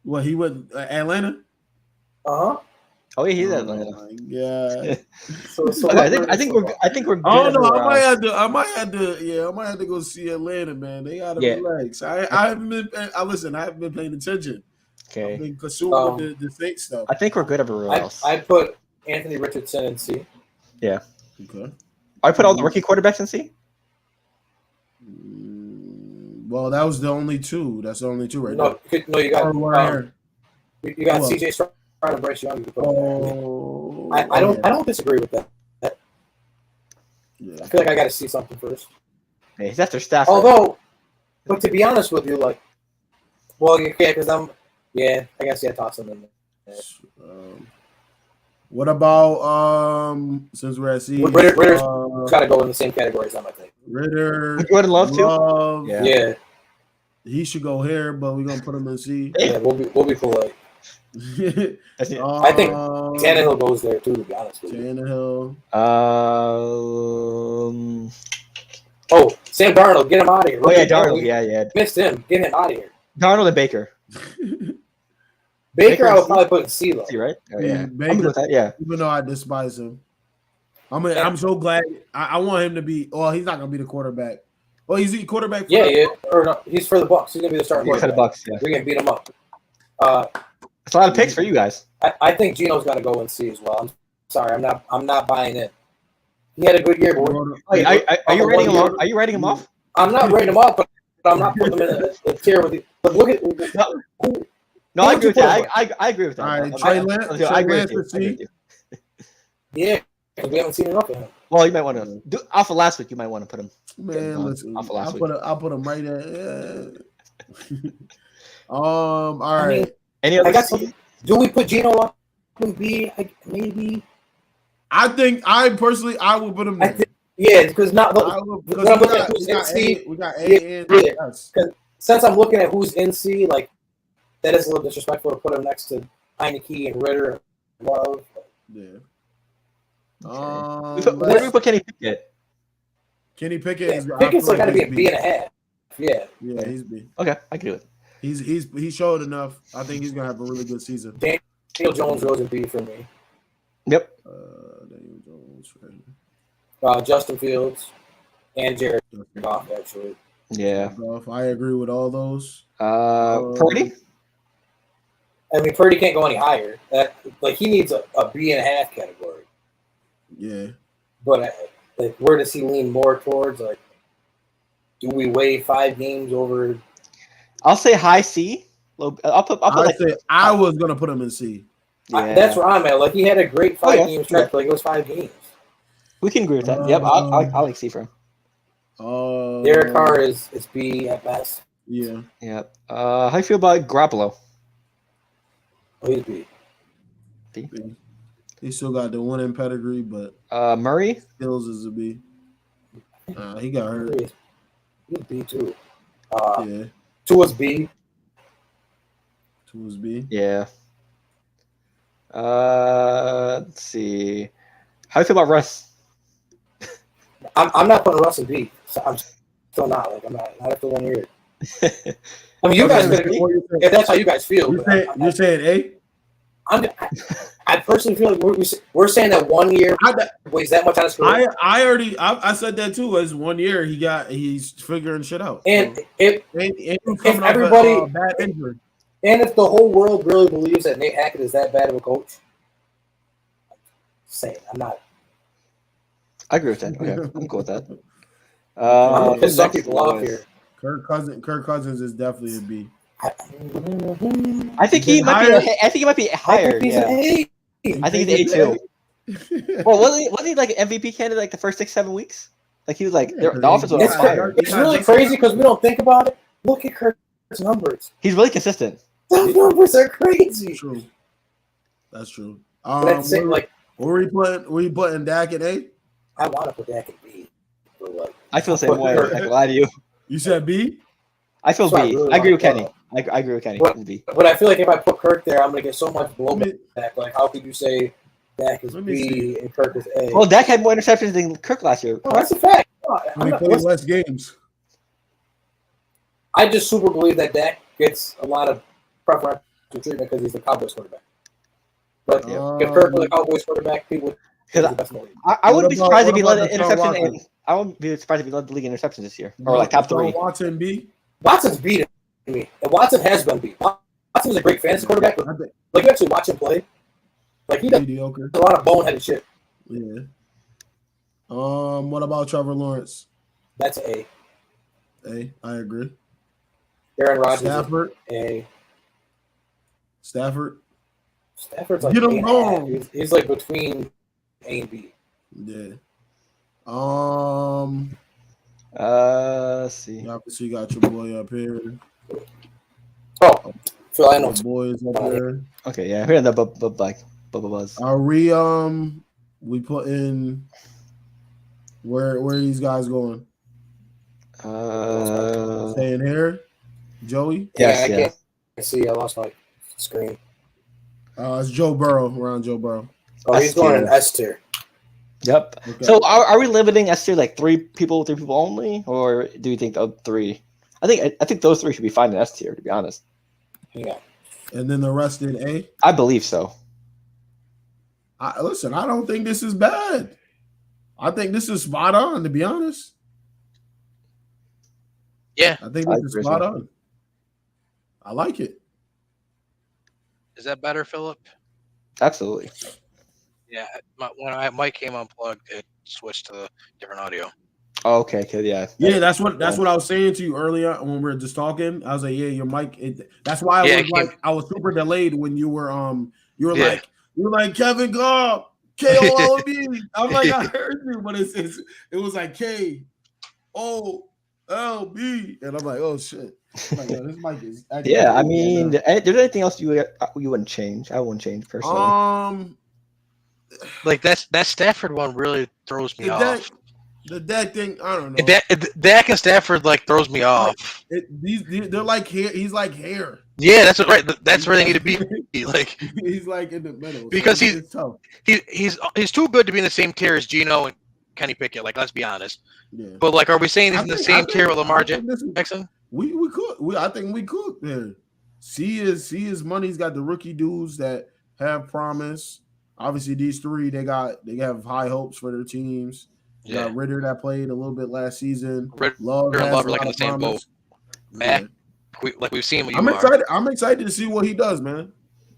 Well, he went Atlanta. Oh yeah, he's at Atlanta. Yeah. I think we're. Oh no, I might have to go see Atlanta, man. They gotta relax. I haven't been. I haven't been paying attention. Okay. I've been consumed with the fake stuff. I think we're good everywhere else. I put Anthony Richardson in C. Yeah. Okay. I put all the rookie quarterbacks in C. Well, that was the only two. That's the only two right now. No, you got you got CJ Stroud and Bryce Young. I don't disagree with that. Yeah. I feel like I got to see something first. Hey, that's their staff. But to be honest with you, because I guess toss them in there. What about since we're at C? Ritter's got to go in the same category as them, I think. Ritter. Would Love too? Yeah. He should go here, but we're gonna put him in C. Yeah, we'll be polite. I think Tannehill goes there too, to be honest with you. Tannehill. Sam Darnold, get him out of here. Darnold. Yeah. Missed him. Get him out of here. Darnold and Baker. Baker, I would probably put in C though. C, right? Oh, yeah. Baker, yeah. Even though I despise him, I'm so glad. I want him to be. Well, he's not gonna be the quarterback. Well, he's the quarterback. Or no, he's for the Bucs. He's gonna be the starting quarterback. For the Bucs, yeah. We're gonna beat him up. It's a lot of picks for you guys. I think Geno's got to go in C as well. I'm sorry, I'm not buying it. He had a good year. Are you writing him off? Are you writing him off? I'm not writing him off, but I'm not putting him in a tier with you. But look at. No, I agree with that. I agree with that. All right, Trey Lance. I agree with you. Yeah, we haven't seen enough of him. Well, you might want to do off of last week. You might want to put him. Man, listen, I'll put him right there. Yeah. All right. Any other? Do we put Geno up in B? Maybe. I think I would put him there. Because not. We got A and S. Since I'm looking at who's in C, that is a little disrespectful to put him next to Heineke and Ritter and Love. Yeah. Where do we put Kenny Pickett? Kenny Pickett Pickett's got to be a B&5. Yeah. Yeah, he's B. Okay, I can do it. He showed enough. I think he's gonna have a really good season. Daniel Jones goes in B for me. Yep. Daniel Jones, right. Justin Fields and Jared Goff, actually. Yeah. I agree with all those. Purdy? I mean, Purdy can't go any higher. He needs a B&5 category. Yeah. But where does he lean more towards? Do we weigh 5 games over? I'll say high C. I was gonna put him in C. Yeah. That's where I'm at. He had a great 5 game stretch. It was 5 games. We can agree with that. Yep, I'll like C for him. Derek Carr is B at best. Yeah. Yep. How do you feel about Garoppolo? He's B. B. He still got the winning pedigree, but Murray Hills is a B. He got hurt. He's B too. Yeah. Tua's B. Yeah. Let's see. How do you feel about Russ? I'm not putting Russ in B. So I'm still not. I'm not after 1 year. I mean, you guys. If that's how you guys feel. You're saying A? I personally feel like we're saying that 1 year weighs that much out of school. I said that too. As 1 year, he's figuring shit out. And so. if everybody bad injury, and if the whole world really believes that Nate Hackett is that bad of a coach, I'm not. I agree with that. Okay, I'm cool with that. I'm gonna piss some people off here. Kirk Cousins is definitely a B. I think he might be. I think he might be higher. He's an A. I think he's A2. Well, wasn't he like an MVP candidate like the first 6-7 weeks? Like he was like the offense was fire. It's really crazy because we don't think about it. Look at Kirk's numbers. He's really consistent. Those numbers are crazy. True. That's true. Were we putting Dak at A? I want to put Dak at B. But I feel the same way. I can lie to you. You said B? I feel B. I agree with Kenny. I agree with Kenny. B. But I feel like if I put Kirk there, I'm gonna get so much blowback. Like, how could you say Dak is B and Kirk is A? Well, Dak had more interceptions than Kirk last year. Oh, that's a fact. We played less games. I just super believe that Dak gets a lot of preferential treatment because he's the Cowboys quarterback. But if Kirk was a Cowboys quarterback, people would. I wouldn't be surprised if he led interception. I wouldn't be surprised if he led the league in interceptions this year, or like top 3. Watson B. Watson's beat me, and Watson has been beat. Watson's a great fantasy quarterback, but like you actually watch him play, like he does mediocre. A lot of boneheaded shit. Yeah. What about Trevor Lawrence? That's A. A. I agree. Aaron Rodgers. Stafford. A. Stafford's like get him going. He's like between A and B. Yeah. Let's see. Obviously, you got your boy up here. Oh, Phil, I know. Boys up there. Okay, yeah. Here's the buzz. Are we put in where are these guys going? Staying here, Joey. Yeah, I can't see. I lost my screen. It's Joe Burrow. We're on Joe Burrow. Oh, he's going in S tier. Yep. Okay. So are we limiting S tier like 3 people only, or do you think the 3? I think those 3 should be fine in S tier, to be honest. Yeah. And then the rest in A? I believe so. Listen, I don't think this is bad. I think this is spot on, to be honest. Yeah. I think this is spot on. I like it. Is that better, Philip? Absolutely. Yeah. When Mike came unplugged, it switched to different audio. Oh, okay. Yeah. Yeah, that's what I was saying to you earlier when we were just talking. I was like, yeah, your mic. That's why I was super delayed when you were like Kevin Goff, KOLB. I'm like, I heard you, but it was like KOLB, and I'm like, oh shit. I'm like, this mic is. Yeah, I mean, there's anything else you wouldn't change? I wouldn't change personally. Like that Stafford one really throws me off. The Dak thing, I don't know. Dak and Stafford like throws me off. They're like hair. He's like hair. Yeah, that's right. That's where they need to be. Like he's like in the middle because he's too good to be in the same tier as Geno and Kenny Pickett. Like, let's be honest. Yeah. But like, are we saying he's in the same tier with Lamar Jackson? We could. I think we could. Yeah. See his money. He's got the rookie dudes that have promise. Obviously, these 3 they have high hopes for their teams. You got Ritter that played a little bit last season. Love like in the same boat. Mac, we've seen what I'm excited. I'm excited to see what he does, man.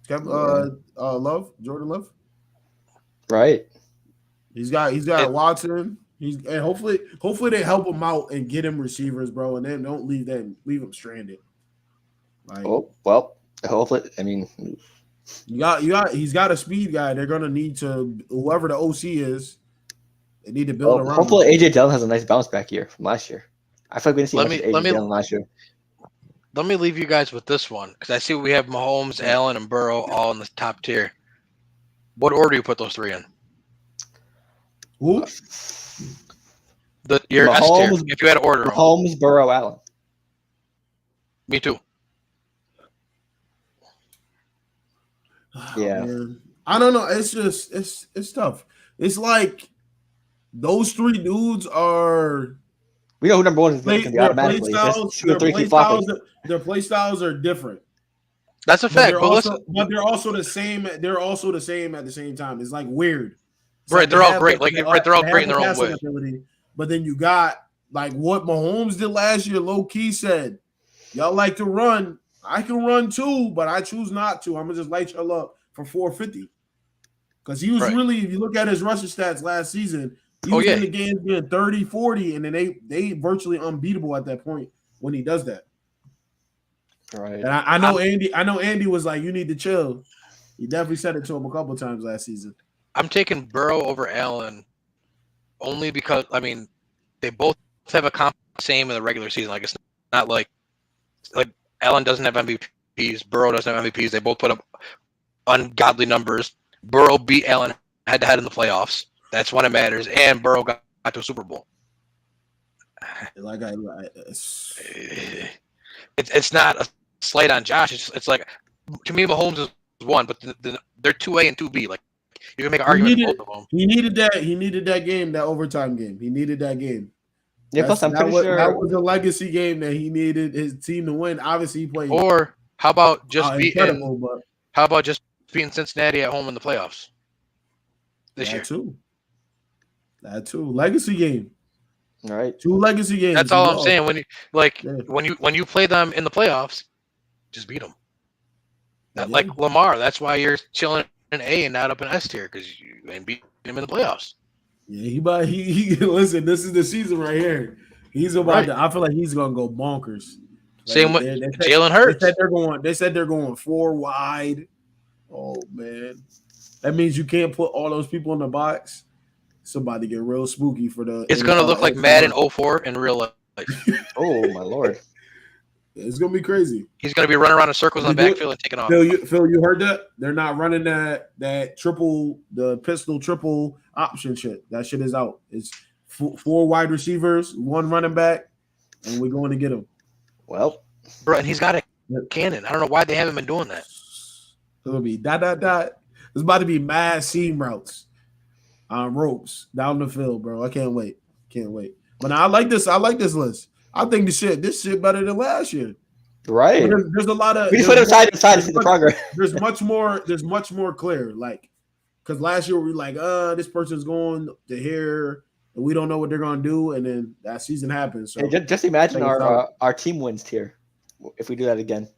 Jordan Love. Right. He's got Watson. And hopefully they help him out and get him receivers, bro, and then don't leave him stranded. Like, hopefully. I mean, he's got a speed guy. They're gonna need to whoever the OC is. They need to build around. Hopefully, AJ Dillon has a nice bounce back year from last year. I feel like we didn't see much AJ Dillon last year. Let me leave you guys with this one because I see we have Mahomes, Allen, and Burrow all in the top tier. What order do you put those 3 in? Who? Your S tier. If you had to order them. Mahomes, Burrow, Allen. Me too. Yeah. Man. I don't know. It's just it's tough. It's like those 3 dudes are. We know who number 1 is going to be automatically. Their play styles are different. That's a fact. But they're also the same. They're also the same at the same time. It's like weird. Right, they're all great. They're all great in their own way. Ability, but then you got like what Mahomes did last year. Low key said, "Y'all like to run. I can run too, but I choose not to. I'm gonna just light y'all up for 450." Because he was really, if you look at his rushing stats last season, he was in the games being 30, 40, and then they virtually unbeatable at that point when he does that. Right. And I know Andy was like, you need to chill. He definitely said it to him a couple times last season. I'm taking Burrow over Allen only because they both have a comp same in the regular season. Like it's not like Allen doesn't have MVPs, Burrow doesn't have MVPs. They both put up ungodly numbers. Burrow beat Allen head to head in the playoffs. That's when it matters. And Burrow got to a Super Bowl. It's not a slight on Josh. It's like, to me, Mahomes is one, but they're 2A and 2B. Like, you can make an argument for both of them. He needed that game, that overtime game. He needed that game. Yeah, plus I'm pretty sure that was a legacy game that he needed his team to win. Obviously, he played. Or how about just beating Cincinnati at home in the playoffs this year? That too. Legacy game. All right. 2 legacy games. That's all I'm saying. When you play them in the playoffs, just beat them. Like Lamar. That's why you're chilling in A and not up in S tier, because you ain't beating him in the playoffs. Yeah, he listen. This is the season right here. He's about to. I feel like he's gonna go bonkers. Same with Jalen Hurts. They said they're going 4 wide. Oh man, that means you can't put all those people in the box. Somebody get real spooky for the. It's gonna look like Madden 04 in real life. Oh my lord. It's gonna be crazy. He's gonna be running around in circles on the backfield and taking off. Phil, you heard that? They're not running that pistol triple option shit. That shit is out. It's 4 wide receivers, 1 running back, and we're going to get him. Well, bro, and he's got a cannon. I don't know why they haven't been doing that. It'll be dot. It's about to be mad seam routes on ropes down the field, bro. I can't wait. But I like this list. I think this shit better than last year. Right. There's a lot of. We put them side to side to see the progress. There's much more clear. Like, because last year we were like, this person's going to here, and we don't know what they're gonna do, and then that season happens. So just imagine our team wins tier if we do that again.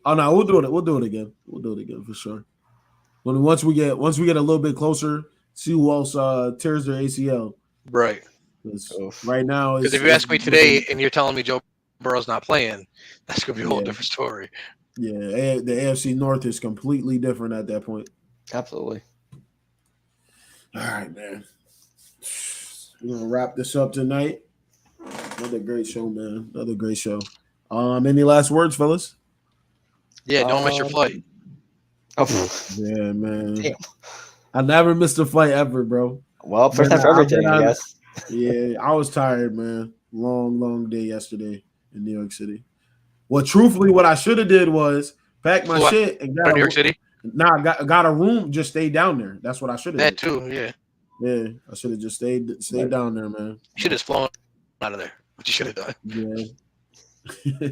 Oh no, we'll do it. We'll do it again. We'll do it again for sure. Once we get a little bit closer, see who else tears their ACL. Right. Right now, because if you ask me today and you're telling me Joe Burrow's not playing, that's gonna be a whole different story. Yeah, the AFC North is completely different at that point. Absolutely. All right, man. We're gonna wrap this up tonight. Another great show, man. Another great show. Any last words, fellas? Yeah, don't miss your flight. Yeah, man. Damn. I never missed a flight ever, bro. Well, first time for everything, I guess. Yeah, I was tired, man. Long day yesterday in New York City. Well, truthfully, what I should have did was pack my shit and got New York City. Nah, got a room. Just stayed down there. That's what I should have. That too, yeah. Yeah, I should have just stayed down there, man. You should have flown out of there. What you should have done. Yeah.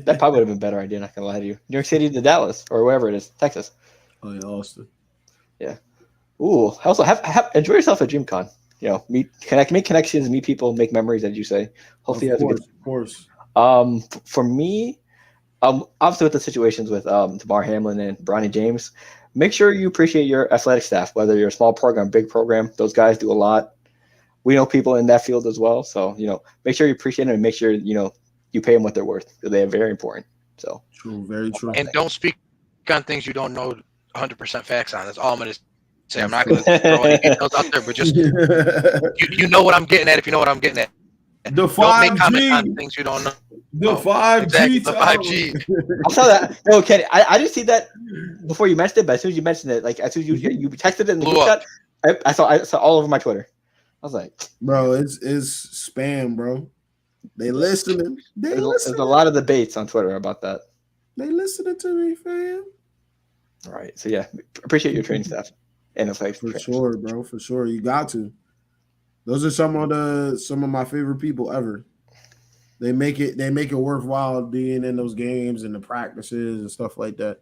That probably would have been a better idea. Not gonna lie to you. New York City to Dallas or wherever it is, Texas. Oh yeah, Austin. Yeah. Ooh. Also, have enjoy yourself at DreamCon. You know, make connections, meet people, make memories, as you say. Hopefully, of course. For me, obviously with the situations with Damar Hamlin and Bronny James, make sure you appreciate your athletic staff, whether you're a small program, big program. Those guys do a lot. We know people in that field as well, so make sure you appreciate them and make sure you pay them what they're worth, because they are very important. So true, very true. And don't speak on things you don't know 100% facts on. That's all I'm going to say. I'm not going to throw any details out there, but just you know what I'm getting at if you know what I'm getting at. The 5G. Don't make comments on things you don't know. The 5G. Exactly, the 5G. I saw that. No, Kenny, I didn't see that before you mentioned it, but as soon as you mentioned it, like as soon as you texted it in the group chat, I saw all over my Twitter. I was like, bro, it's spam, bro. They listening. There's a lot of debates on Twitter about that. They listening to me, fam. All right. So yeah, appreciate your training staff. And for sure, bro. For sure, you got to. Those are some of my favorite people ever. They make it worthwhile being in those games and the practices and stuff like that.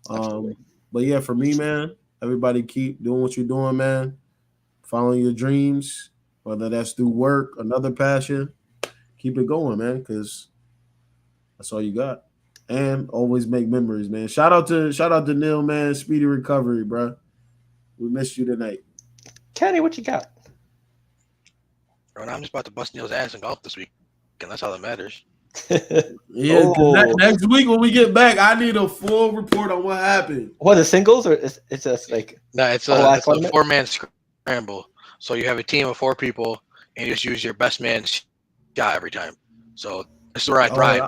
But yeah, for me, man, everybody keep doing what you're doing, man. Following your dreams, whether that's through work, another passion. Keep it going, man, because that's all you got. And always make memories, man. Shout out to Neil, man. Speedy recovery, bro. We missed you tonight. Kenny, what you got? Bro, I'm just about to bust Neil's ass in golf this week, and that's all that matters. Yeah, next week when we get back, I need a full report on what happened. What, the singles or it's just like no? It's a 4-man scramble. So you have a team of 4 people, and you just use your best man's shot every time. So this is where I thrive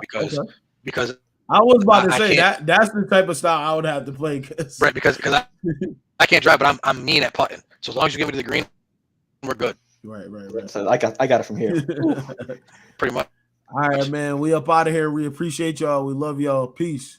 because I was about to say that's the type of style I would have to play. Right, because I can't drive, but I'm mean at putting. So as long as you give me to the green, we're good. Right. So I got it from here. Pretty much. All right, man. We up out of here. We appreciate y'all. We love y'all. Peace.